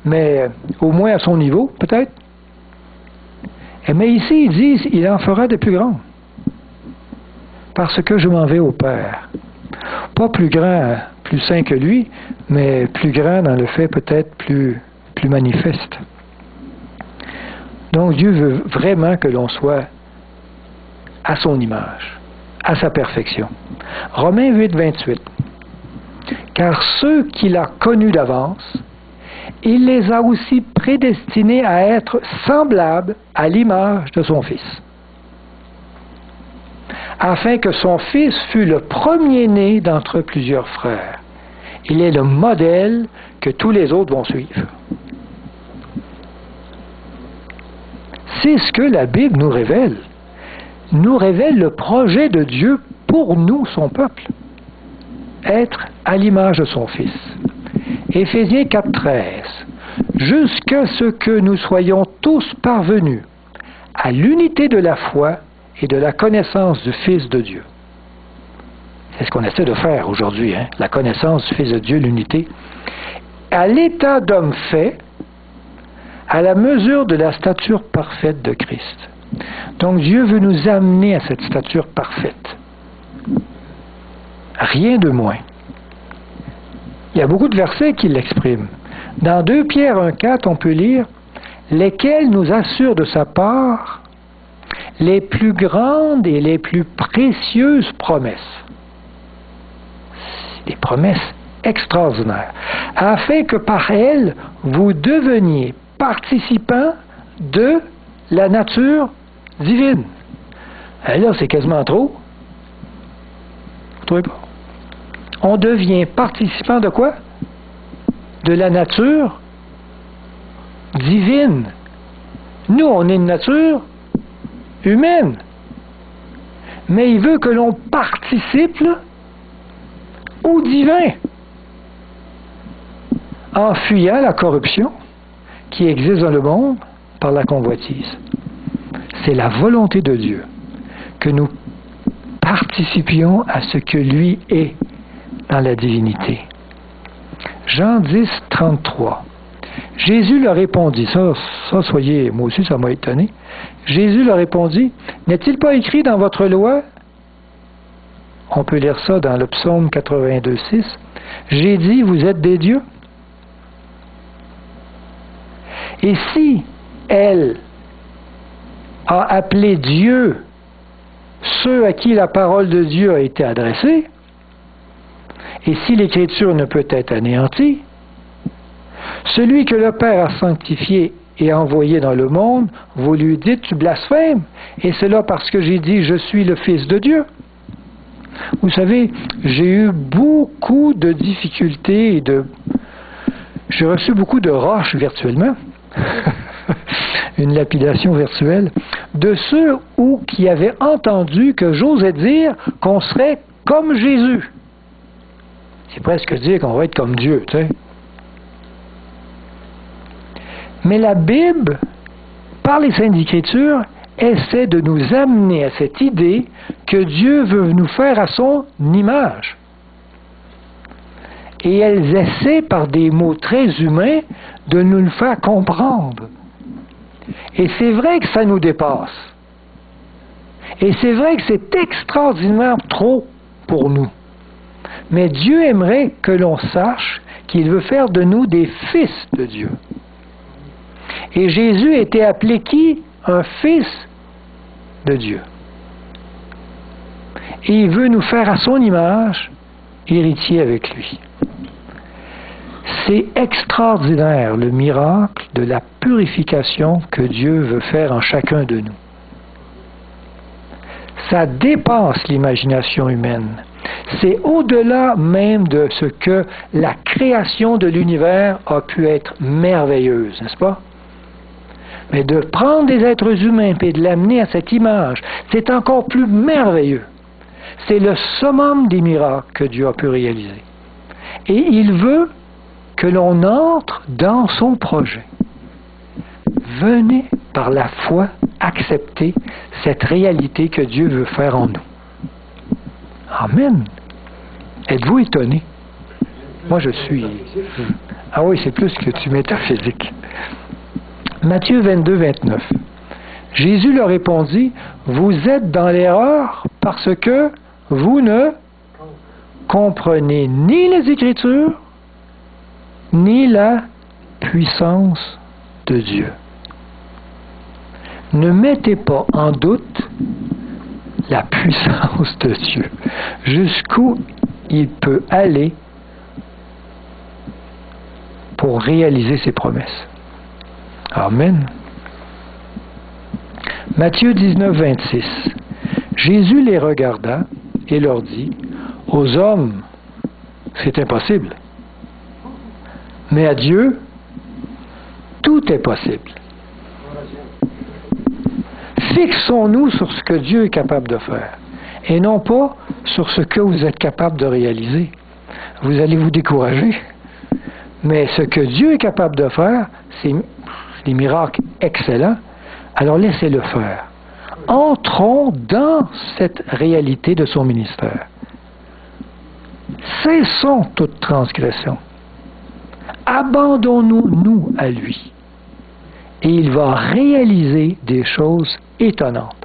mais au moins à son niveau, peut-être. Mais ici, il dit, il en fera de plus grands. Parce que je m'en vais au Père. Pas plus grand, plus saint que lui, mais plus grand dans le fait peut-être plus manifeste. Donc Dieu veut vraiment que l'on soit à son image, à sa perfection. Romains 8, 28. Car ceux qu'il a connus d'avance, il les a aussi prédestinés à être semblables à l'image de son Fils, afin que son Fils fût le premier-né d'entre plusieurs frères. Il est le modèle que tous les autres vont suivre. C'est ce que la Bible nous révèle. Nous révèle le projet de Dieu pour nous, son peuple. Être à l'image de son Fils. Éphésiens 4, 13. Jusqu'à ce que nous soyons tous parvenus à l'unité de la foi et de la connaissance du Fils de Dieu. C'est ce qu'on essaie de faire aujourd'hui, hein? La connaissance du Fils de Dieu, l'unité. À l'état d'homme fait, à la mesure de la stature parfaite de Christ. Donc Dieu veut nous amener à cette stature parfaite. Rien de moins. Il y a beaucoup de versets qui l'expriment. Dans 2 Pierre 1,4, on peut lire « Lesquels nous assurent de sa part les plus grandes et les plus précieuses promesses. » Des promesses extraordinaires. « Afin que par elles, vous deveniez participants de la nature divine. » Alors, c'est quasiment trop. Vous trouvez pas? On devient participant de quoi? De la nature divine. Nous, on est une nature humaine. Mais il veut que l'on participe au divin en fuyant la corruption qui existe dans le monde par la convoitise. C'est la volonté de Dieu que nous participions à ce que lui est dans la divinité. Jean 10, 33. Jésus leur répondit, ça soyez, moi aussi ça m'a étonné. Jésus leur répondit, n'est-il pas écrit dans votre loi? On peut lire ça dans le psaume 82, 6. J'ai dit, vous êtes des dieux. Et si elle a appelé Dieu ceux à qui la parole de Dieu a été adressée, et si l'Écriture ne peut être anéantie, celui que le Père a sanctifié et envoyé dans le monde, vous lui dites, tu blasphèmes, et cela parce que j'ai dit, je suis le Fils de Dieu. Vous savez, j'ai eu beaucoup de difficultés et j'ai reçu beaucoup de roches virtuellement, une lapidation virtuelle, de ceux qui avaient entendu que j'osais dire qu'on serait comme Jésus. C'est presque dire qu'on va être comme Dieu, tu sais. Mais la Bible, par les Saintes Écritures, essaie de nous amener à cette idée que Dieu veut nous faire à son image. Et elles essaient, par des mots très humains, de nous le faire comprendre. Et c'est vrai que ça nous dépasse. Et c'est vrai que c'est extraordinairement trop pour nous. Mais Dieu aimerait que l'on sache qu'il veut faire de nous des fils de Dieu. Et Jésus était appelé qui? Un fils de Dieu. Et il veut nous faire à son image, héritier avec lui. C'est extraordinaire le miracle de la purification que Dieu veut faire en chacun de nous. Ça dépasse l'imagination humaine. C'est au-delà même de ce que la création de l'univers a pu être merveilleuse, n'est-ce pas? Mais de prendre des êtres humains et de l'amener à cette image, c'est encore plus merveilleux. C'est le summum des miracles que Dieu a pu réaliser. Et il veut que l'on entre dans son projet. Venez par la foi accepter cette réalité que Dieu veut faire en nous. Amen. Êtes-vous étonné? Moi, je suis Ah oui, c'est plus que du métaphysique. Matthieu 22, 29. Jésus leur répondit, « Vous êtes dans l'erreur parce que vous ne comprenez ni les Écritures, ni la puissance de Dieu. » Ne mettez pas en doute la puissance de Dieu, jusqu'où il peut aller pour réaliser ses promesses. Amen. Matthieu 19, 26. Jésus les regarda et leur dit, « Aux hommes, c'est impossible, mais à Dieu, tout est possible. » Fixons-nous sur ce que Dieu est capable de faire, et non pas sur ce que vous êtes capable de réaliser. Vous allez vous décourager. Mais ce que Dieu est capable de faire, c'est des miracles excellents, alors laissez-le faire. Entrons dans cette réalité de son ministère. Cessons toute transgression. Abandonnons-nous à lui. Et il va réaliser des choses étonnantes.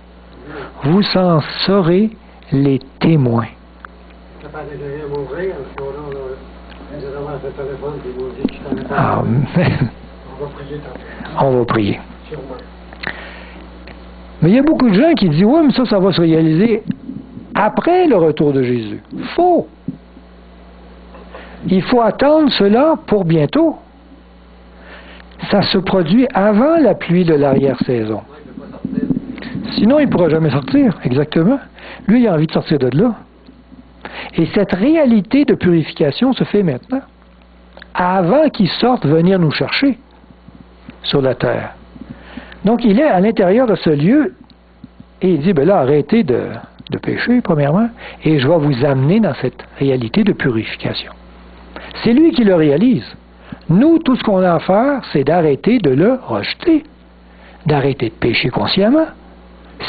Vous en serez les témoins. Amen. On va prier. Mais il y a beaucoup de gens qui disent, oui, mais ça va se réaliser après le retour de Jésus. Faux. Il faut attendre cela pour bientôt. Ça se produit avant la pluie de l'arrière-saison. Sinon, il ne pourra jamais sortir, exactement. Lui, il a envie de sortir de là. Et cette réalité de purification se fait maintenant, avant qu'il sorte venir nous chercher sur la terre. Donc, il est à l'intérieur de ce lieu, et il dit, ben là, arrêtez de pécher, premièrement, et je vais vous amener dans cette réalité de purification. C'est lui qui le réalise. Nous, tout ce qu'on a à faire, c'est d'arrêter de le rejeter, d'arrêter de pécher consciemment.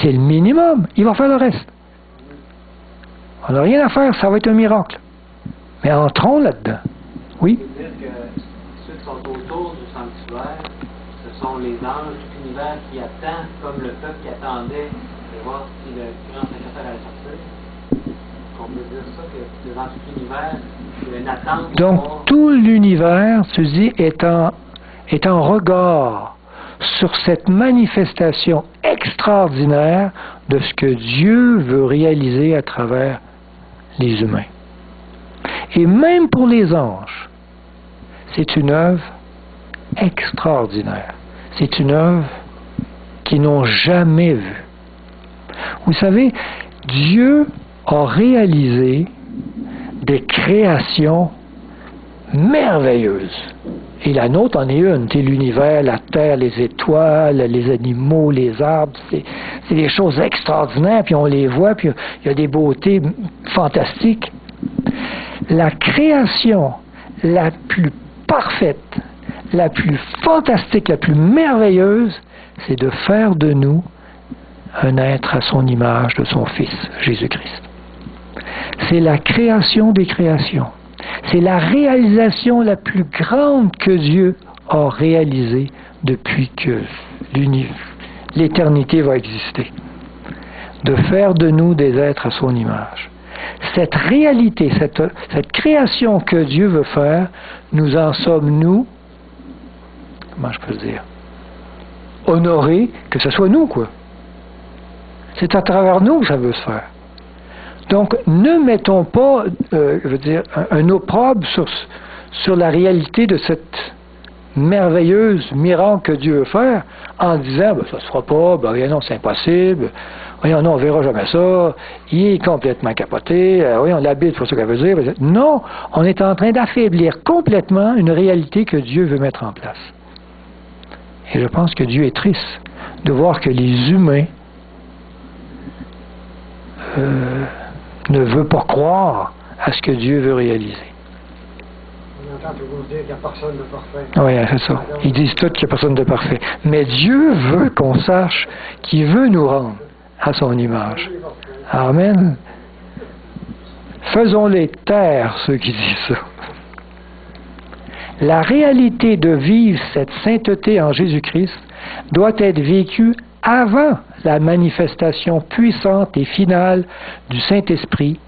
C'est le minimum. Il va faire le reste. On n'a rien à faire, ça va être un miracle. Mais entrons là-dedans. Oui? Vous dire que ceux qui sont autour du sanctuaire, ce sont les anges de l'univers qui attendent, comme le peuple qui attendait de voir si le grand sacrificateur allait sortir. On peut dire ça, que devant tout l'univers, il y a une attente. Donc, tout l'univers, tu dis, est en regard sur cette manifestation extraordinaire de ce que Dieu veut réaliser à travers les humains. Et même pour les anges, c'est une œuvre extraordinaire. C'est une œuvre qu'ils n'ont jamais vue. Vous savez, Dieu a réalisé des créations merveilleuses. Et la nôtre en est une. C'est l'univers, la terre, les étoiles, les animaux, les arbres. C'est des choses extraordinaires, puis on les voit, puis il y a des beautés fantastiques. La création la plus parfaite, la plus fantastique, la plus merveilleuse, c'est de faire de nous un être à son image, de son Fils, Jésus-Christ. C'est la création des créations. C'est la réalisation la plus grande que Dieu a réalisée depuis que l'éternité va exister. De faire de nous des êtres à son image. Cette réalité, cette création que Dieu veut faire, nous en sommes, nous, comment je peux le dire, honorés que ce soit nous, quoi. C'est à travers nous que ça veut se faire. Donc, ne mettons pas, un opprobre sur la réalité de cette merveilleuse miracle que Dieu veut faire en disant, ça se fera pas, non, c'est impossible, voyons, non, on verra jamais ça, il est complètement capoté, voyons, la Bible, c'est pas ça qu'elle veut dire. Non, on est en train d'affaiblir complètement une réalité que Dieu veut mettre en place. Et je pense que Dieu est triste de voir que les humains ne veut pas croire à ce que Dieu veut réaliser. On entend toujours dire qu'il n'y a personne de parfait. Oui, c'est ça. Ils disent tous qu'il n'y a personne de parfait. Mais Dieu veut qu'on sache qu'il veut nous rendre à son image. Amen. Faisons-les taire, ceux qui disent ça. La réalité de vivre cette sainteté en Jésus-Christ doit être vécue avant la manifestation puissante et finale du Saint-Esprit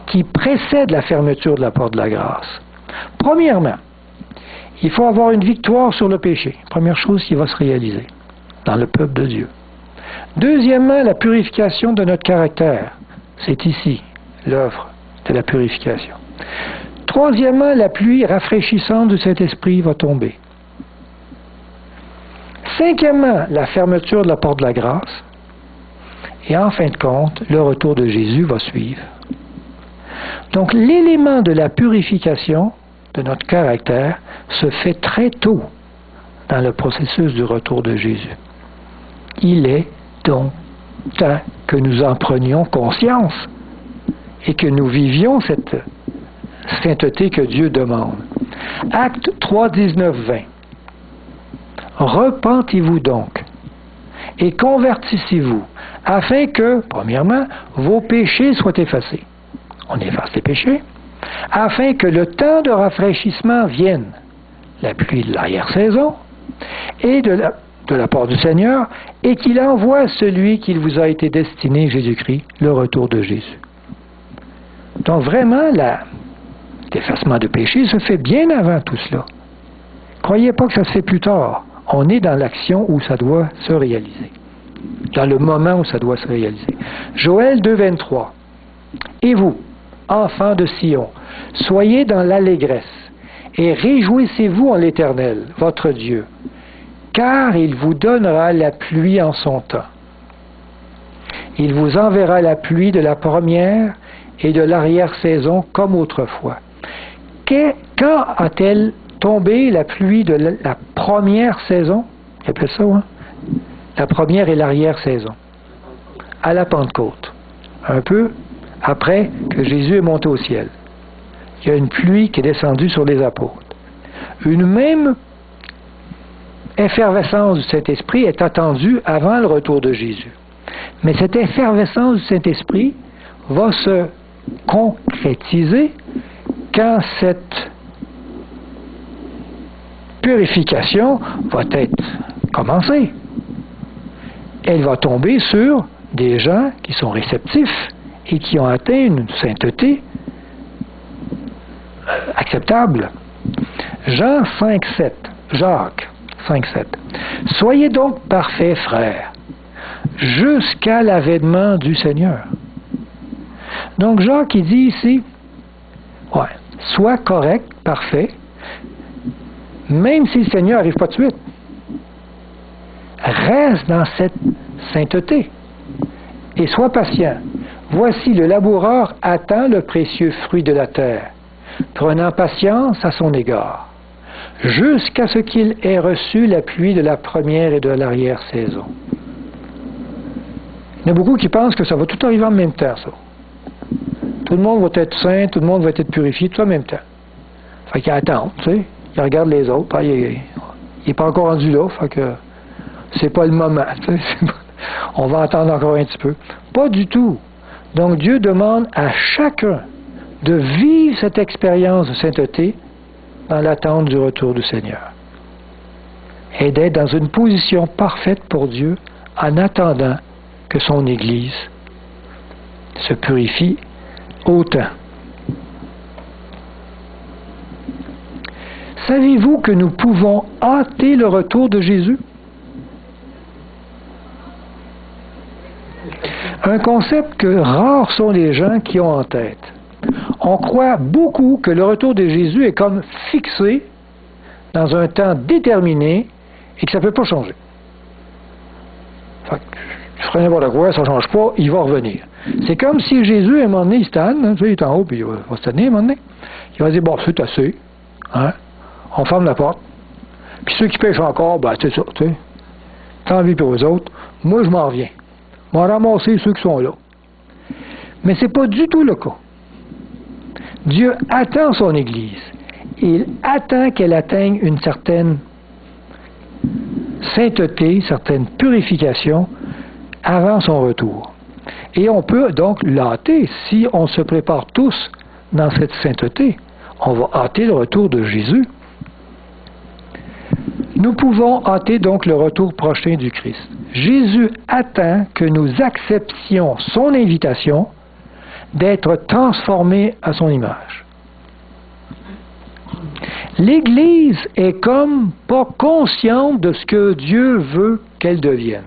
qui précède la fermeture de la porte de la grâce. Premièrement, il faut avoir une victoire sur le péché. Première chose qui va se réaliser dans le peuple de Dieu. Deuxièmement, la purification de notre caractère. C'est ici l'œuvre de la purification. Troisièmement, la pluie rafraîchissante du Saint-Esprit va tomber. Cinquièmement, la fermeture de la porte de la grâce. Et en fin de compte, le retour de Jésus va suivre. Donc, l'élément de la purification de notre caractère se fait très tôt dans le processus du retour de Jésus. Il est donc temps que nous en prenions conscience et que nous vivions cette sainteté que Dieu demande. Acte 3, 19, 20. Repentez-vous donc et convertissez-vous, afin que, premièrement, vos péchés soient effacés. On efface les péchés, afin que le temps de rafraîchissement vienne, la pluie de l'arrière-saison, et de la part du Seigneur, et qu'il envoie celui qui vous a été destiné, Jésus-Christ, le retour de Jésus. Donc vraiment, l'effacement de péché se fait bien avant tout cela. Croyez pas que ça se fait plus tard. On est dans l'action où ça doit se réaliser. Dans le moment où ça doit se réaliser. Joël 2, 23. Et vous, enfants de Sion, soyez dans l'allégresse et réjouissez-vous en l'Éternel, votre Dieu, car il vous donnera la pluie en son temps. Il vous enverra la pluie de la première et de l'arrière-saison comme autrefois. Quand a-t-elle tombé la pluie de la première saison? Il appelle ça, hein? La première et l'arrière-saison. À la Pentecôte. Un peu après que Jésus est monté au ciel. Il y a une pluie qui est descendue sur les apôtres. Une même effervescence du Saint-Esprit est attendue avant le retour de Jésus. Mais cette effervescence du Saint-Esprit va se concrétiser quand cette purification va être commencée. Elle va tomber sur des gens qui sont réceptifs et qui ont atteint une sainteté acceptable. Jean 5,7. Jacques 5,7. Soyez donc parfaits, frères, jusqu'à l'avènement du Seigneur. Donc Jacques, il dit ici, sois correct, parfait, même si le Seigneur n'arrive pas tout de suite. Reste dans cette sainteté et sois patient. Voici, le laboureur attend le précieux fruit de la terre, prenant patience à son égard, jusqu'à ce qu'il ait reçu la pluie de la première et de l'arrière-saison. Il y en a beaucoup qui pensent que ça va tout arriver en même temps, ça. Tout le monde va être saint, tout le monde va être purifié, tout en même temps. Fait qu'ils attendent, tu sais. Ils regardent les autres, hein, il n'est pas encore rendu là, fait que c'est pas le moment. Tu sais. On va attendre encore un petit peu. Pas du tout. Donc Dieu demande à chacun de vivre cette expérience de sainteté dans l'attente du retour du Seigneur. Et d'être dans une position parfaite pour Dieu en attendant que son Église se purifie autant. Savez-vous que nous pouvons hâter le retour de Jésus? Un concept que rares sont les gens qui ont en tête. On croit beaucoup que le retour de Jésus est comme fixé dans un temps déterminé et que ça ne peut pas changer. Fait que, je ferai n'importe quoi, ça ne change pas, il va revenir. C'est comme si Jésus, à un moment donné, il se tanne, hein, tu sais, il est en haut, puis il va se tanner à un moment donné. Il va dire, bon, c'est assez, hein, on ferme la porte. Puis ceux qui pêchent encore, ben, c'est ça, tu sais. Tant pis pour eux autres, moi, je m'en reviens. Je vais ramasser ceux qui sont là. Mais ce n'est pas du tout le cas. Dieu attend son Église. Il attend qu'elle atteigne une certaine sainteté, certaine purification avant son retour. Et on peut donc l'hâter si on se prépare tous dans cette sainteté. On va hâter le retour de Jésus Nous pouvons hâter donc le retour prochain du Christ. Jésus attend que nous acceptions son invitation d'être transformés à son image. L'Église est comme pas consciente de ce que Dieu veut qu'elle devienne.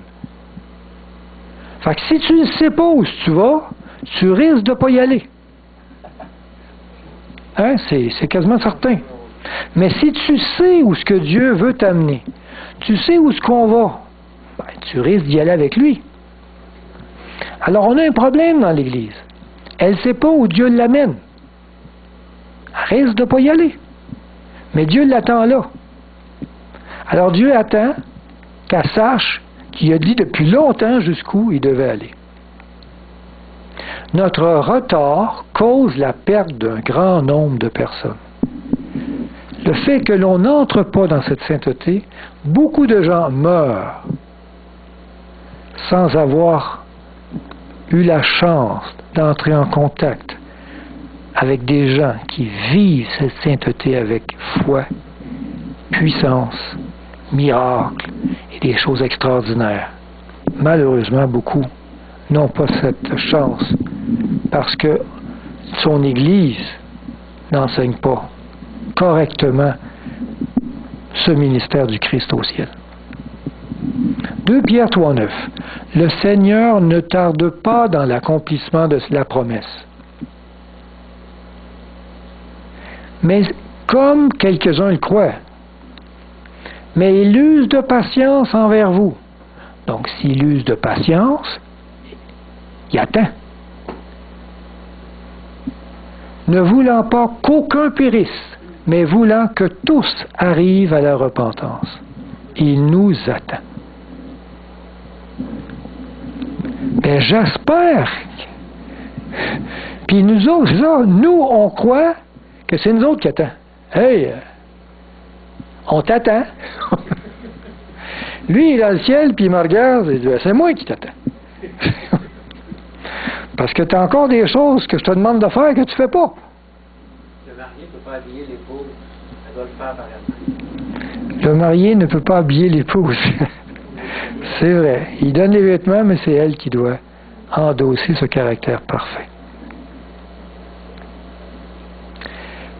Fait que si tu ne sais pas où tu vas, tu risques de ne pas y aller. Hein? C'est quasiment certain. Mais si tu sais où ce que Dieu veut t'amener, tu sais où ce qu'on va, ben, tu risques d'y aller avec lui. Alors on a un problème dans l'Église. Elle ne sait pas où Dieu l'amène. Elle risque de ne pas y aller. Mais Dieu l'attend là. Alors Dieu attend qu'elle sache qu'il a dit depuis longtemps jusqu'où il devait aller. Notre retard cause la perte d'un grand nombre de personnes. Le fait que l'on n'entre pas dans cette sainteté, beaucoup de gens meurent sans avoir eu la chance d'entrer en contact avec des gens qui vivent cette sainteté avec foi, puissance, miracle et des choses extraordinaires. Malheureusement, beaucoup n'ont pas cette chance parce que son Église n'enseigne pas correctement ce ministère du Christ au ciel. 2 Pierre 3,9. Le Seigneur ne tarde pas dans l'accomplissement de la promesse. Mais comme quelques-uns le croient, mais il use de patience envers vous. Donc, s'il use de patience, il attend. Ne voulant pas qu'aucun périsse, mais voulant que tous arrivent à la repentance. Il nous attend. Ben, j'espère. Puis nous autres, c'est ça, nous, on croit que c'est nous autres qui attendons. Hey, on t'attend. Lui, il est dans le ciel, puis il me regarde, et il dit, c'est moi qui t'attends. Parce que tu as encore des choses que je te demande de faire que tu ne fais pas. Le marié ne peut pas habiller l'épouse, elle doit le faire par elle-même. Le marié ne peut pas habiller l'épouse. C'est vrai. Il donne les vêtements, mais c'est elle qui doit endosser ce caractère parfait.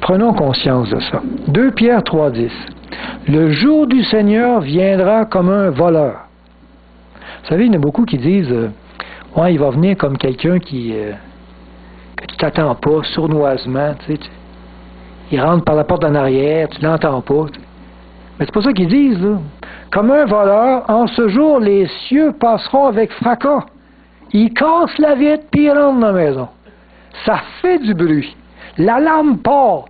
Prenons conscience de ça. 2 Pierre 3,10. Le jour du Seigneur viendra comme un voleur. Vous savez, il y en a beaucoup qui disent ouais, il va venir comme quelqu'un que tu t'attends pas, sournoisement. Tu sais, il rentre par la porte en arrière, tu l'entends pas. Tu sais. Mais c'est pas ça qu'ils disent, là. Comme un voleur, en ce jour, les cieux passeront avec fracas. Il casse la vitre, puis il rentre dans la maison. Ça fait du bruit. L'alarme part.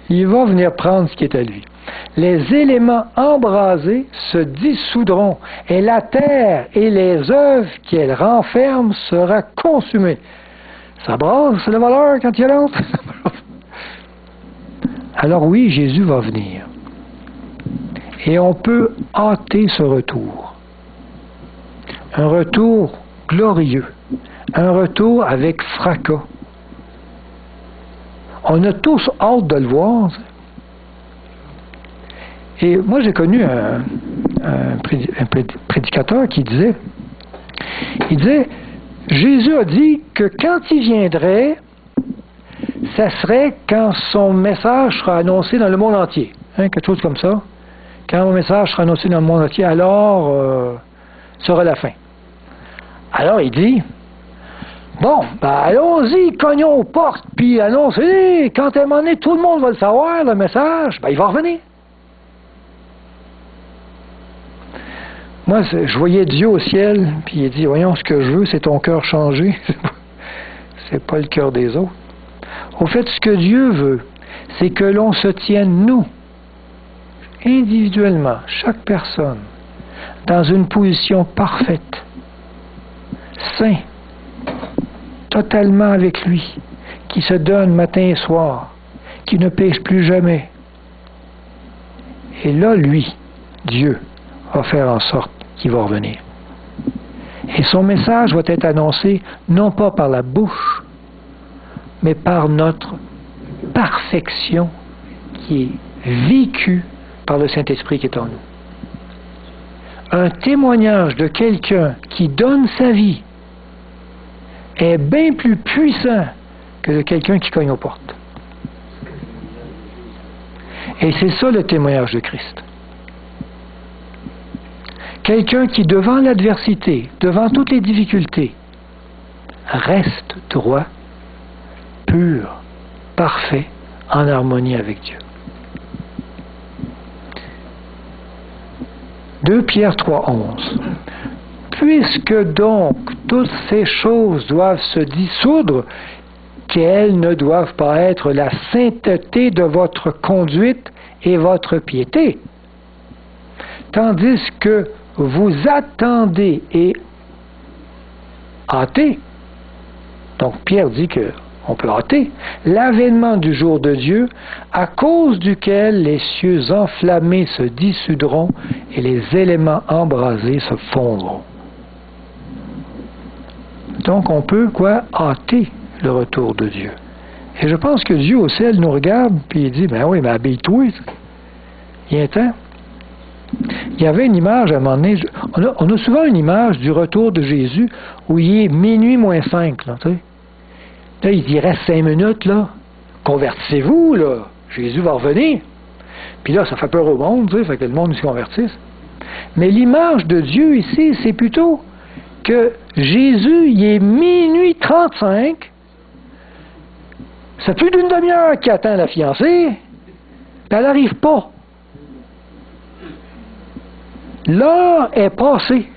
Il va venir prendre ce qui est à lui. Les éléments embrasés se dissoudront, et la terre et les œuvres qu'elle renferme sera consumée. Ça brasse le voleur quand il rentre. Alors oui, Jésus va venir. Et on peut hâter ce retour. Un retour glorieux. Un retour avec fracas. On a tous hâte de le voir. Et moi, j'ai connu un prédicateur qui disait, Jésus a dit que quand il viendrait, ça serait quand son message sera annoncé dans le monde entier. Hein, quelque chose comme ça. Quand mon message sera annoncé dans le monde entier, alors sera la fin. Alors il dit, bon, ben allons-y, cognons aux portes, puis annoncez, quand à un moment donné, tout le monde va le savoir, le message, ben il va revenir. Moi, je voyais Dieu au ciel, puis il dit, voyons, ce que je veux, c'est ton cœur changé. C'est pas le cœur des autres. Au fait, ce que Dieu veut, c'est que l'on se tienne, nous, individuellement, chaque personne, dans une position parfaite, saint, totalement avec lui, qui se donne matin et soir, qui ne pêche plus jamais. Et là, lui, Dieu, va faire en sorte qu'il va revenir. Et son message va être annoncé non pas par la bouche, mais par notre perfection qui est vécue par le Saint-Esprit qui est en nous. Un témoignage de quelqu'un qui donne sa vie est bien plus puissant que de quelqu'un qui cogne aux portes. Et c'est ça le témoignage de Christ. Quelqu'un qui, devant l'adversité, devant toutes les difficultés, reste droit, pur, parfait, en harmonie avec Dieu. 2 Pierre 3,11. Puisque donc toutes ces choses doivent se dissoudre, qu'elles ne doivent pas être la sainteté de votre conduite et votre piété, tandis que vous attendez et hâtez. Donc Pierre dit qu'on peut hâter l'avènement du jour de Dieu, à cause duquel les cieux enflammés se dissoudront et les éléments embrasés se fondront. Donc on peut hâter le retour de Dieu. Et je pense que Dieu au ciel nous regarde puis il dit, ben oui, mais habille-toi. Il y a un temps. Il y avait une image à un moment donné, on a souvent une image du retour de Jésus où il est minuit moins 5, là, tu sais. Là, il reste 5 minutes, là. Convertissez-vous, là. Jésus va revenir. Puis là, ça fait peur au monde, tu sais, fait que le monde se convertisse. Mais l'image de Dieu ici, c'est plutôt que Jésus, il est minuit 35. C'est plus d'une demi-heure qu'il attend la fiancée. Puis elle n'arrive pas. L'heure est passée.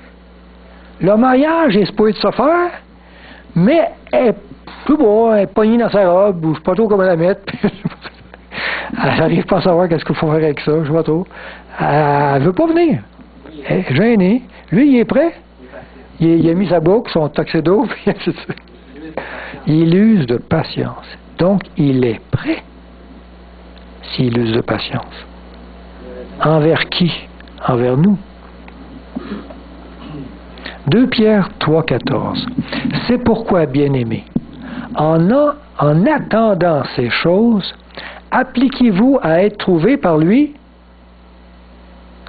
Le mariage est supposé de se faire, mais elle est pognée dans sa robe, ou je ne sais pas trop comment la mettre. Elle n'arrive pas à savoir qu'est-ce qu'il faut faire avec ça, je ne sais pas trop. Elle ne veut pas venir. Elle est gênée. Lui, il est prêt. Il a mis sa boucle, son tuxedo, puis il use de patience. Donc, il est prêt s'il use de patience. Envers qui? Envers nous. 2 Pierre 3,14. C'est pourquoi, bien-aimés, en attendant ces choses, appliquez-vous à être trouvés par lui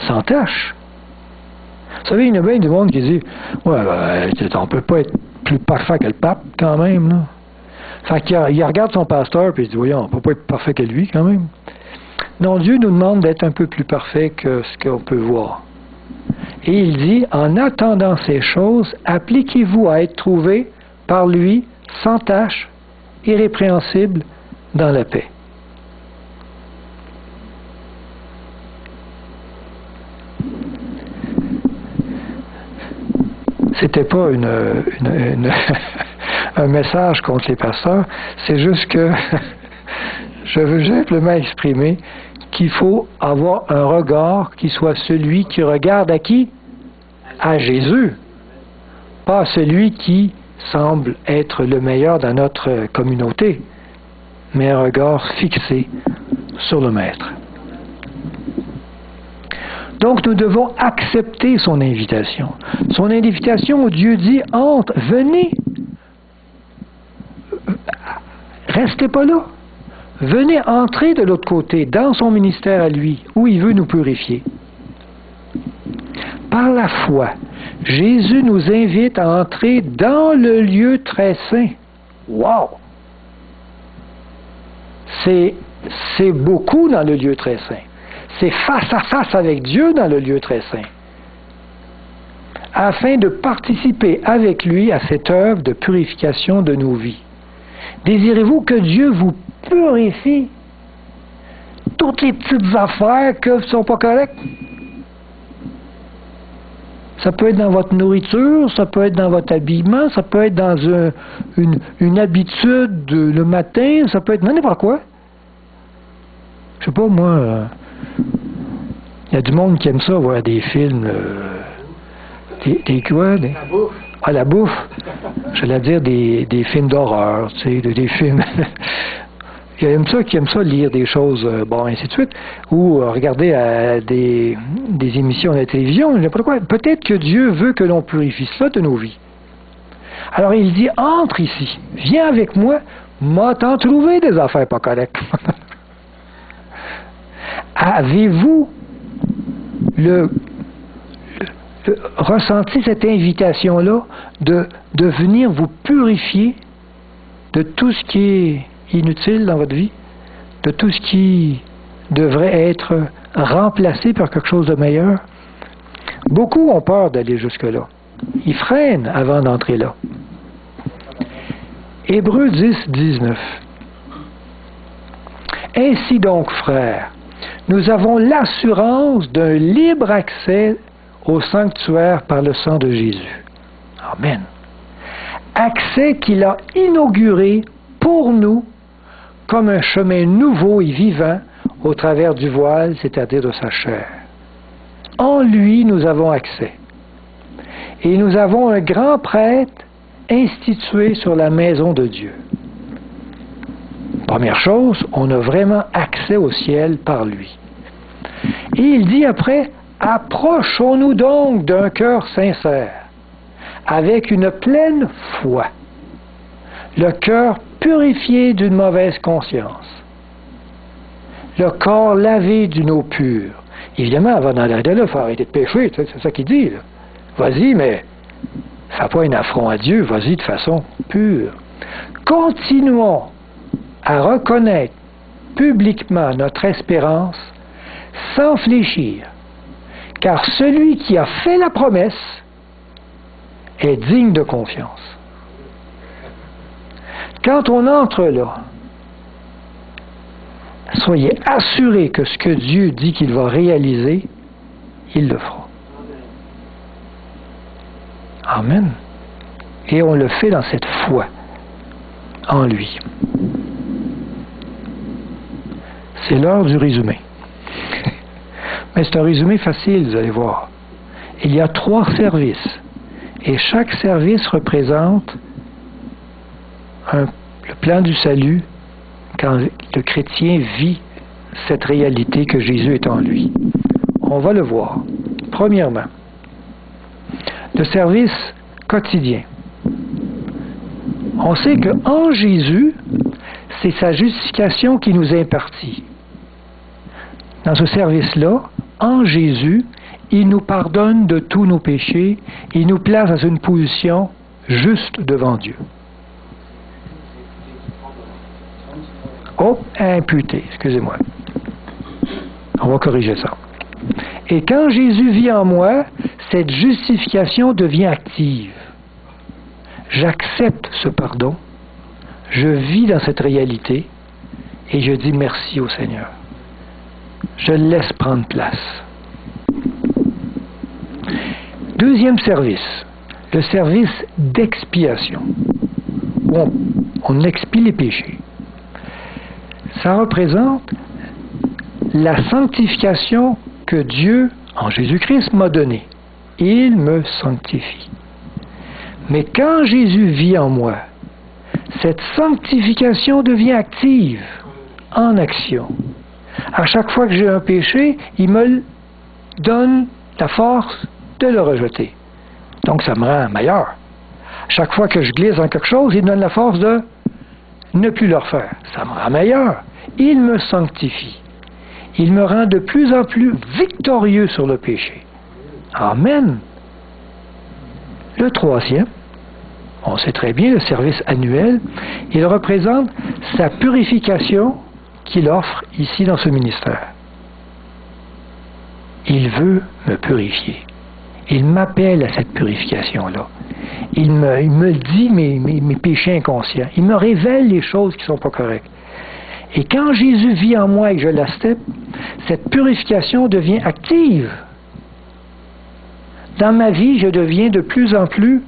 sans tâche. Vous savez, il y a bien du monde qui dit ouais, on ne peut pas être plus parfait que le pape, quand même. Là. Fait qu'il regarde son pasteur et il dit voyons, on ne peut pas être parfait que lui, quand même. Non, Dieu nous demande d'être un peu plus parfait que ce qu'on peut voir. Et il dit, en attendant ces choses, appliquez-vous à être trouvés par lui, sans tache, irrépréhensible, dans la paix. C'était pas un message contre les pasteurs, c'est juste que je veux simplement exprimer qu'il faut avoir un regard qui soit celui qui regarde à qui? À Jésus. Pas celui qui semble être le meilleur dans notre communauté, mais un regard fixé sur le Maître. Donc nous devons accepter son invitation. Son invitation où Dieu dit, entre, venez. Restez pas là. Venez entrer de l'autre côté, dans son ministère à lui, où il veut nous purifier. Par la foi, Jésus nous invite à entrer dans le lieu très saint. Wow! C'est beaucoup dans le lieu très saint. C'est face à face avec Dieu dans le lieu très saint. Afin de participer avec lui à cette œuvre de purification de nos vies. Désirez-vous que Dieu vous purifie toutes les petites affaires qui ne sont pas correctes? Ça peut être dans votre nourriture, ça peut être dans votre habillement, ça peut être dans une habitude le matin, ça peut être n'importe quoi. Je sais pas, moi, il y a du monde qui aime ça, voir des films, des quoi? La bouffe. Ah, la bouffe. J'allais dire des films d'horreur, tu sais, des films... Il y a qui aime ça lire des choses, bon, ainsi de suite, ou regarder des émissions à la télévision, n'importe quoi. Peut-être que Dieu veut que l'on purifie cela de nos vies. Alors il dit, entre ici, viens avec moi, m'a t'en trouvé des affaires pas correctes. Avez-vous ressenti cette invitation-là de venir vous purifier de tout ce qui est inutile dans votre vie, de tout ce qui devrait être remplacé par quelque chose de meilleur. Beaucoup ont peur d'aller jusque-là. Ils freinent avant d'entrer là. Hébreux 10, 19. Ainsi donc, frères, nous avons l'assurance d'un libre accès au sanctuaire par le sang de Jésus. Amen. Accès qu'il a inauguré pour nous comme un chemin nouveau et vivant au travers du voile, c'est-à-dire de sa chair. En lui, nous avons accès. Et nous avons un grand prêtre institué sur la maison de Dieu. Première chose, on a vraiment accès au ciel par lui. Et il dit après, approchons-nous donc d'un cœur sincère, avec une pleine foi, le cœur purifié d'une mauvaise conscience, le corps lavé d'une eau pure. Évidemment, avant d'aller là, il faut arrêter de pécher, c'est ça qu'il dit. Là. Vas-y, mais fais pas un affront à Dieu, vas-y de façon pure. Continuons à reconnaître publiquement notre espérance sans fléchir, car celui qui a fait la promesse est digne de confiance. Quand on entre là, soyez assurés que ce que Dieu dit qu'il va réaliser, il le fera. Amen. Et on le fait dans cette foi en lui. C'est l'heure du résumé. Mais c'est un résumé facile, vous allez voir. Il y a 3 services. Et chaque service représente le plan du salut quand le chrétien vit cette réalité que Jésus est en lui. On va le voir. Premièrement, le service quotidien. On sait qu'en Jésus, c'est sa justification qui nous est impartie. Dans ce service-là, en Jésus, il nous pardonne de tous nos péchés, il nous place dans une position juste devant Dieu. Oh, imputé, excusez-moi. On va corriger ça. Et quand Jésus vit en moi, cette justification devient active. J'accepte ce pardon, je vis dans cette réalité et je dis merci au Seigneur. Je le laisse prendre place. Deuxième service, le service d'expiation, où on expie les péchés. Ça représente la sanctification que Dieu, en Jésus-Christ, m'a donnée. Il me sanctifie. Mais quand Jésus vit en moi, cette sanctification devient active, en action. À chaque fois que j'ai un péché, il me donne la force de le rejeter. Donc ça me rend meilleur. Chaque fois que je glisse dans quelque chose, il me donne la force de ne plus le refaire. Ça me rend meilleur. Il me sanctifie. Il me rend de plus en plus victorieux sur le péché. Amen. Le troisième, on sait très bien, le service annuel, il représente sa purification qu'il offre ici dans ce ministère. Il veut me purifier. Il m'appelle à cette purification-là. Il me dit mes péchés inconscients. Il me révèle les choses qui ne sont pas correctes. Et quand Jésus vit en moi et que je l'accepte, cette purification devient active. Dans ma vie, je deviens de plus en plus,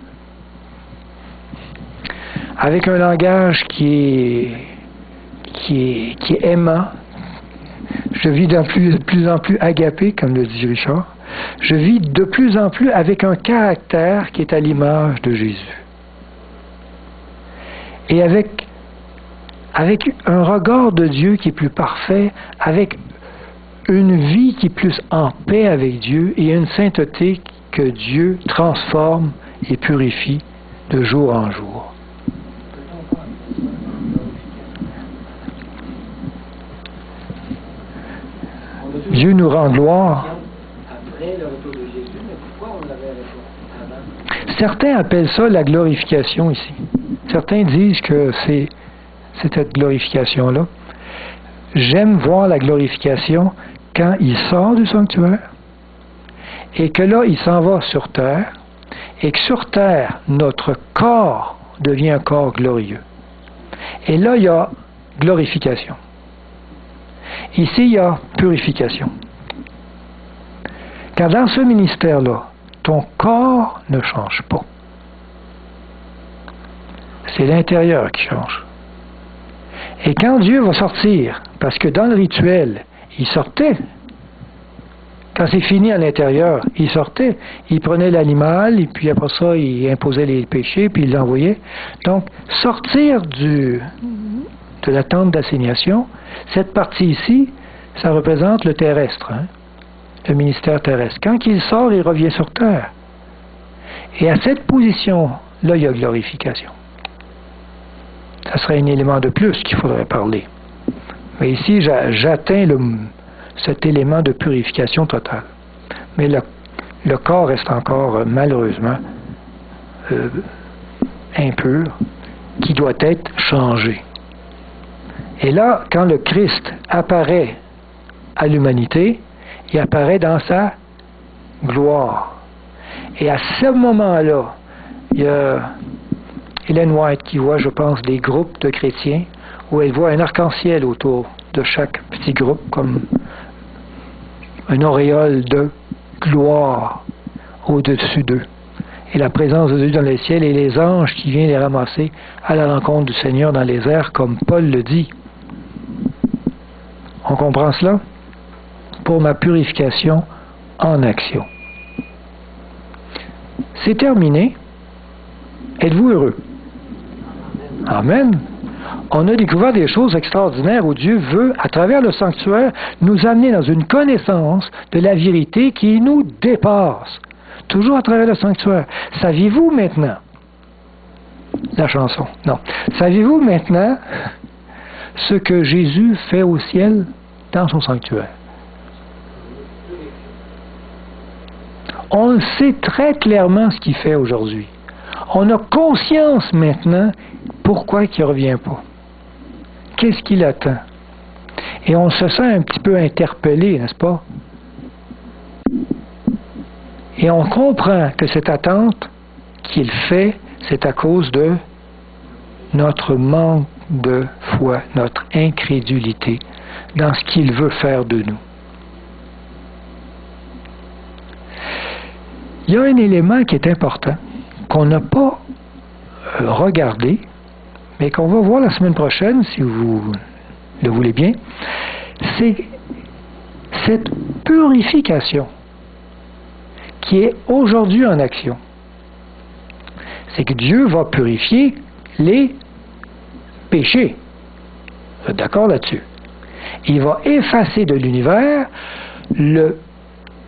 avec un langage qui est aimant, je vis de plus en plus agapé, comme le dit Richard. Je vis de plus en plus avec un caractère qui est à l'image de Jésus. Et avec un regard de Dieu qui est plus parfait, avec une vie qui est plus en paix avec Dieu et une sainteté que Dieu transforme et purifie de jour en jour. Dieu nous rend gloire. après le retour de Jésus, mais pourquoi on l'avait arrêté avant? Certains appellent ça la glorification ici. Certains disent que c'est cette glorification-là. J'aime voir la glorification quand il sort du sanctuaire et que là, il s'en va sur terre et que sur terre, notre corps devient un corps glorieux. Et là, il y a glorification. Ici, il y a purification. Car dans ce ministère-là, ton corps ne change pas. C'est l'intérieur qui change. Et quand Dieu va sortir, parce que dans le rituel, il sortait. Quand c'est fini à l'intérieur, il sortait. Il prenait l'animal, et puis après ça, il imposait les péchés, puis il l'envoyait. Donc, sortir de la tente d'assignation, cette partie ici, ça représente le terrestre, hein, le ministère terrestre. Quand il sort, il revient sur terre. Et à cette position-là, il y a glorification. Ça serait un élément de plus qu'il faudrait parler. Mais ici, j'atteins cet élément de purification totale. Mais le corps reste encore, malheureusement, impur, qui doit être changé. Et là, quand le Christ apparaît à l'humanité, il apparaît dans sa gloire. Et à ce moment-là, il y a Ellen White qui voit, je pense, des groupes de chrétiens où elle voit un arc-en-ciel autour de chaque petit groupe, comme un auréole de gloire au-dessus d'eux. Et la présence de Dieu dans les ciels et les anges qui viennent les ramasser à la rencontre du Seigneur dans les airs, comme Paul le dit. On comprend cela? Pour ma purification en action. C'est terminé. Êtes-vous heureux? Amen. On a découvert des choses extraordinaires où Dieu veut, à travers le sanctuaire, nous amener dans une connaissance de la vérité qui nous dépasse. Toujours à travers le sanctuaire. Saviez-vous maintenant, la chanson, non, saviez-vous maintenant ce que Jésus fait au ciel dans son sanctuaire? On le sait très clairement ce qu'il fait aujourd'hui. On a conscience maintenant pourquoi il ne revient pas. Qu'est-ce qu'il attend? Et on se sent un petit peu interpellé, n'est-ce pas? Et on comprend que cette attente qu'il fait, c'est à cause de notre manque de foi, notre incrédulité dans ce qu'il veut faire de nous. Il y a un élément qui est important, qu'on n'a pas regardé, mais qu'on va voir la semaine prochaine, si vous le voulez bien, c'est cette purification qui est aujourd'hui en action. C'est que Dieu va purifier les péchés. Vous êtes d'accord là-dessus? Il va effacer de l'univers le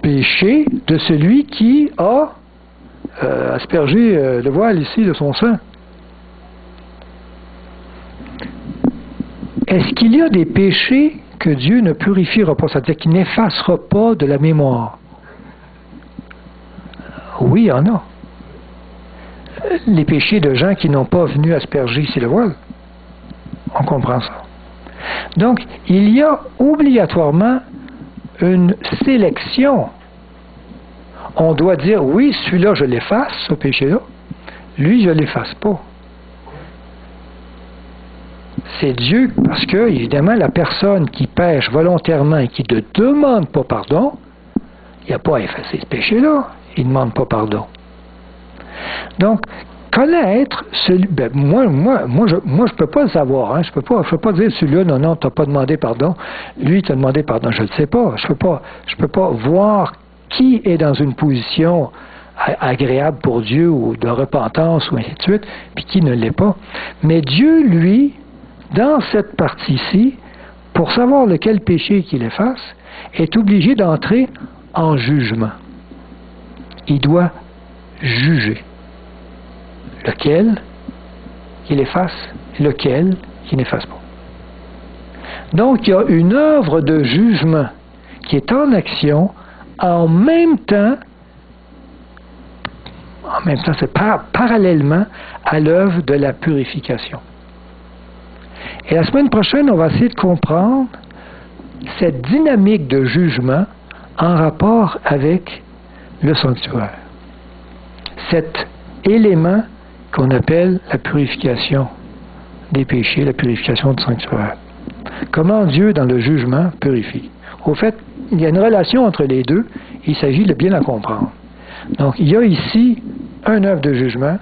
péché de celui qui a aspergé le voile ici de son sang. Est-ce qu'il y a des péchés que Dieu ne purifiera pas, c'est-à-dire qu'il n'effacera pas de la mémoire? Oui, il y en a. Les péchés de gens qui n'ont pas venu asperger ici le voile. On comprend ça. Donc, il y a obligatoirement une sélection. On doit dire, oui, celui-là, je l'efface, ce péché-là. Lui, je ne l'efface pas. C'est Dieu, parce que, évidemment, la personne qui pêche volontairement et qui ne demande pas pardon, il n'y a pas à effacer ce péché-là. Il ne demande pas pardon. Donc, connaître celui... moi, je peux pas le savoir. Hein, je peux pas dire celui-là, non, tu n'as pas demandé pardon. Lui, tu as demandé pardon. Je ne le sais pas. Je peux pas voir qui est dans une position agréable pour Dieu ou de repentance ou ainsi de suite, puis qui ne l'est pas. Mais Dieu, lui, dans cette partie-ci, pour savoir lequel péché qu'il efface, est obligé d'entrer en jugement. Il doit juger. Lequel qu'il efface, lequel qu'il n'efface pas. Donc, il y a une œuvre de jugement qui est en action en même temps, c'est parallèlement à l'œuvre de la purification. Et la semaine prochaine, on va essayer de comprendre cette dynamique de jugement en rapport avec le sanctuaire. Cet élément qu'on appelle la purification des péchés, la purification du sanctuaire. Comment Dieu, dans le jugement, purifie. Au fait, il y a une relation entre les deux, il s'agit de bien la comprendre. Donc, il y a ici un œuvre de jugement,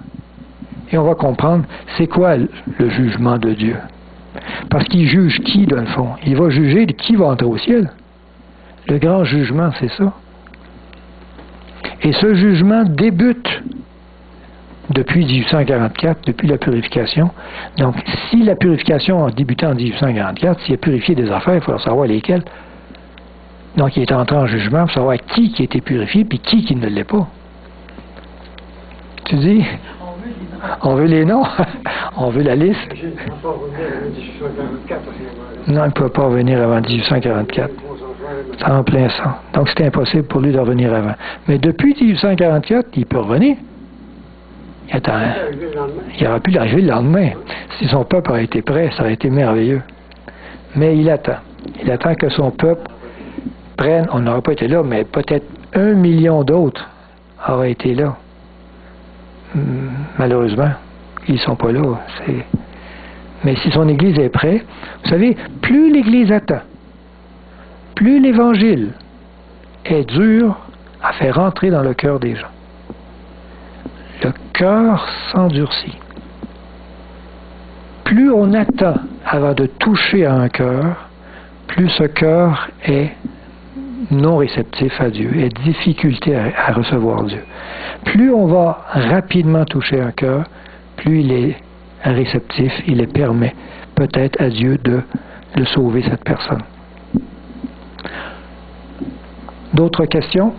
et on va comprendre c'est quoi le jugement de Dieu. Parce qu'il juge qui, dans le fond? Il va juger qui va entrer au ciel. Le grand jugement, c'est ça. Et ce jugement débute depuis 1844, depuis la purification. Donc, si la purification a débuté en 1844, s'il a purifié des affaires, il faut savoir lesquelles. Donc, il est entré en jugement pour savoir qui a été purifié puis qui ne l'est pas. Tu dis? On veut les noms. On veut la liste. Non, il ne peut pas revenir avant 1844. C'est en plein sang. Donc, c'est impossible pour lui de revenir avant. Mais depuis 1844, il peut revenir. Il aurait pu l'arriver le lendemain. Si son peuple aurait été prêt, ça aurait été merveilleux. Mais il attend. Il attend que son peuple prenne, on n'aurait pas été là, mais peut-être 1 million d'autres auraient été là. Malheureusement, ils ne sont pas là. Mais si son Église est prête, vous savez, plus l'Église attend, plus l'Évangile est dur à faire entrer dans le cœur des gens. Le cœur s'endurcit. Plus on attend avant de toucher à un cœur, plus ce cœur est non réceptif à Dieu, est difficulté à recevoir Dieu. Plus on va rapidement toucher un cœur, plus il est réceptif, il permet peut-être à Dieu de sauver cette personne. D'autres questions?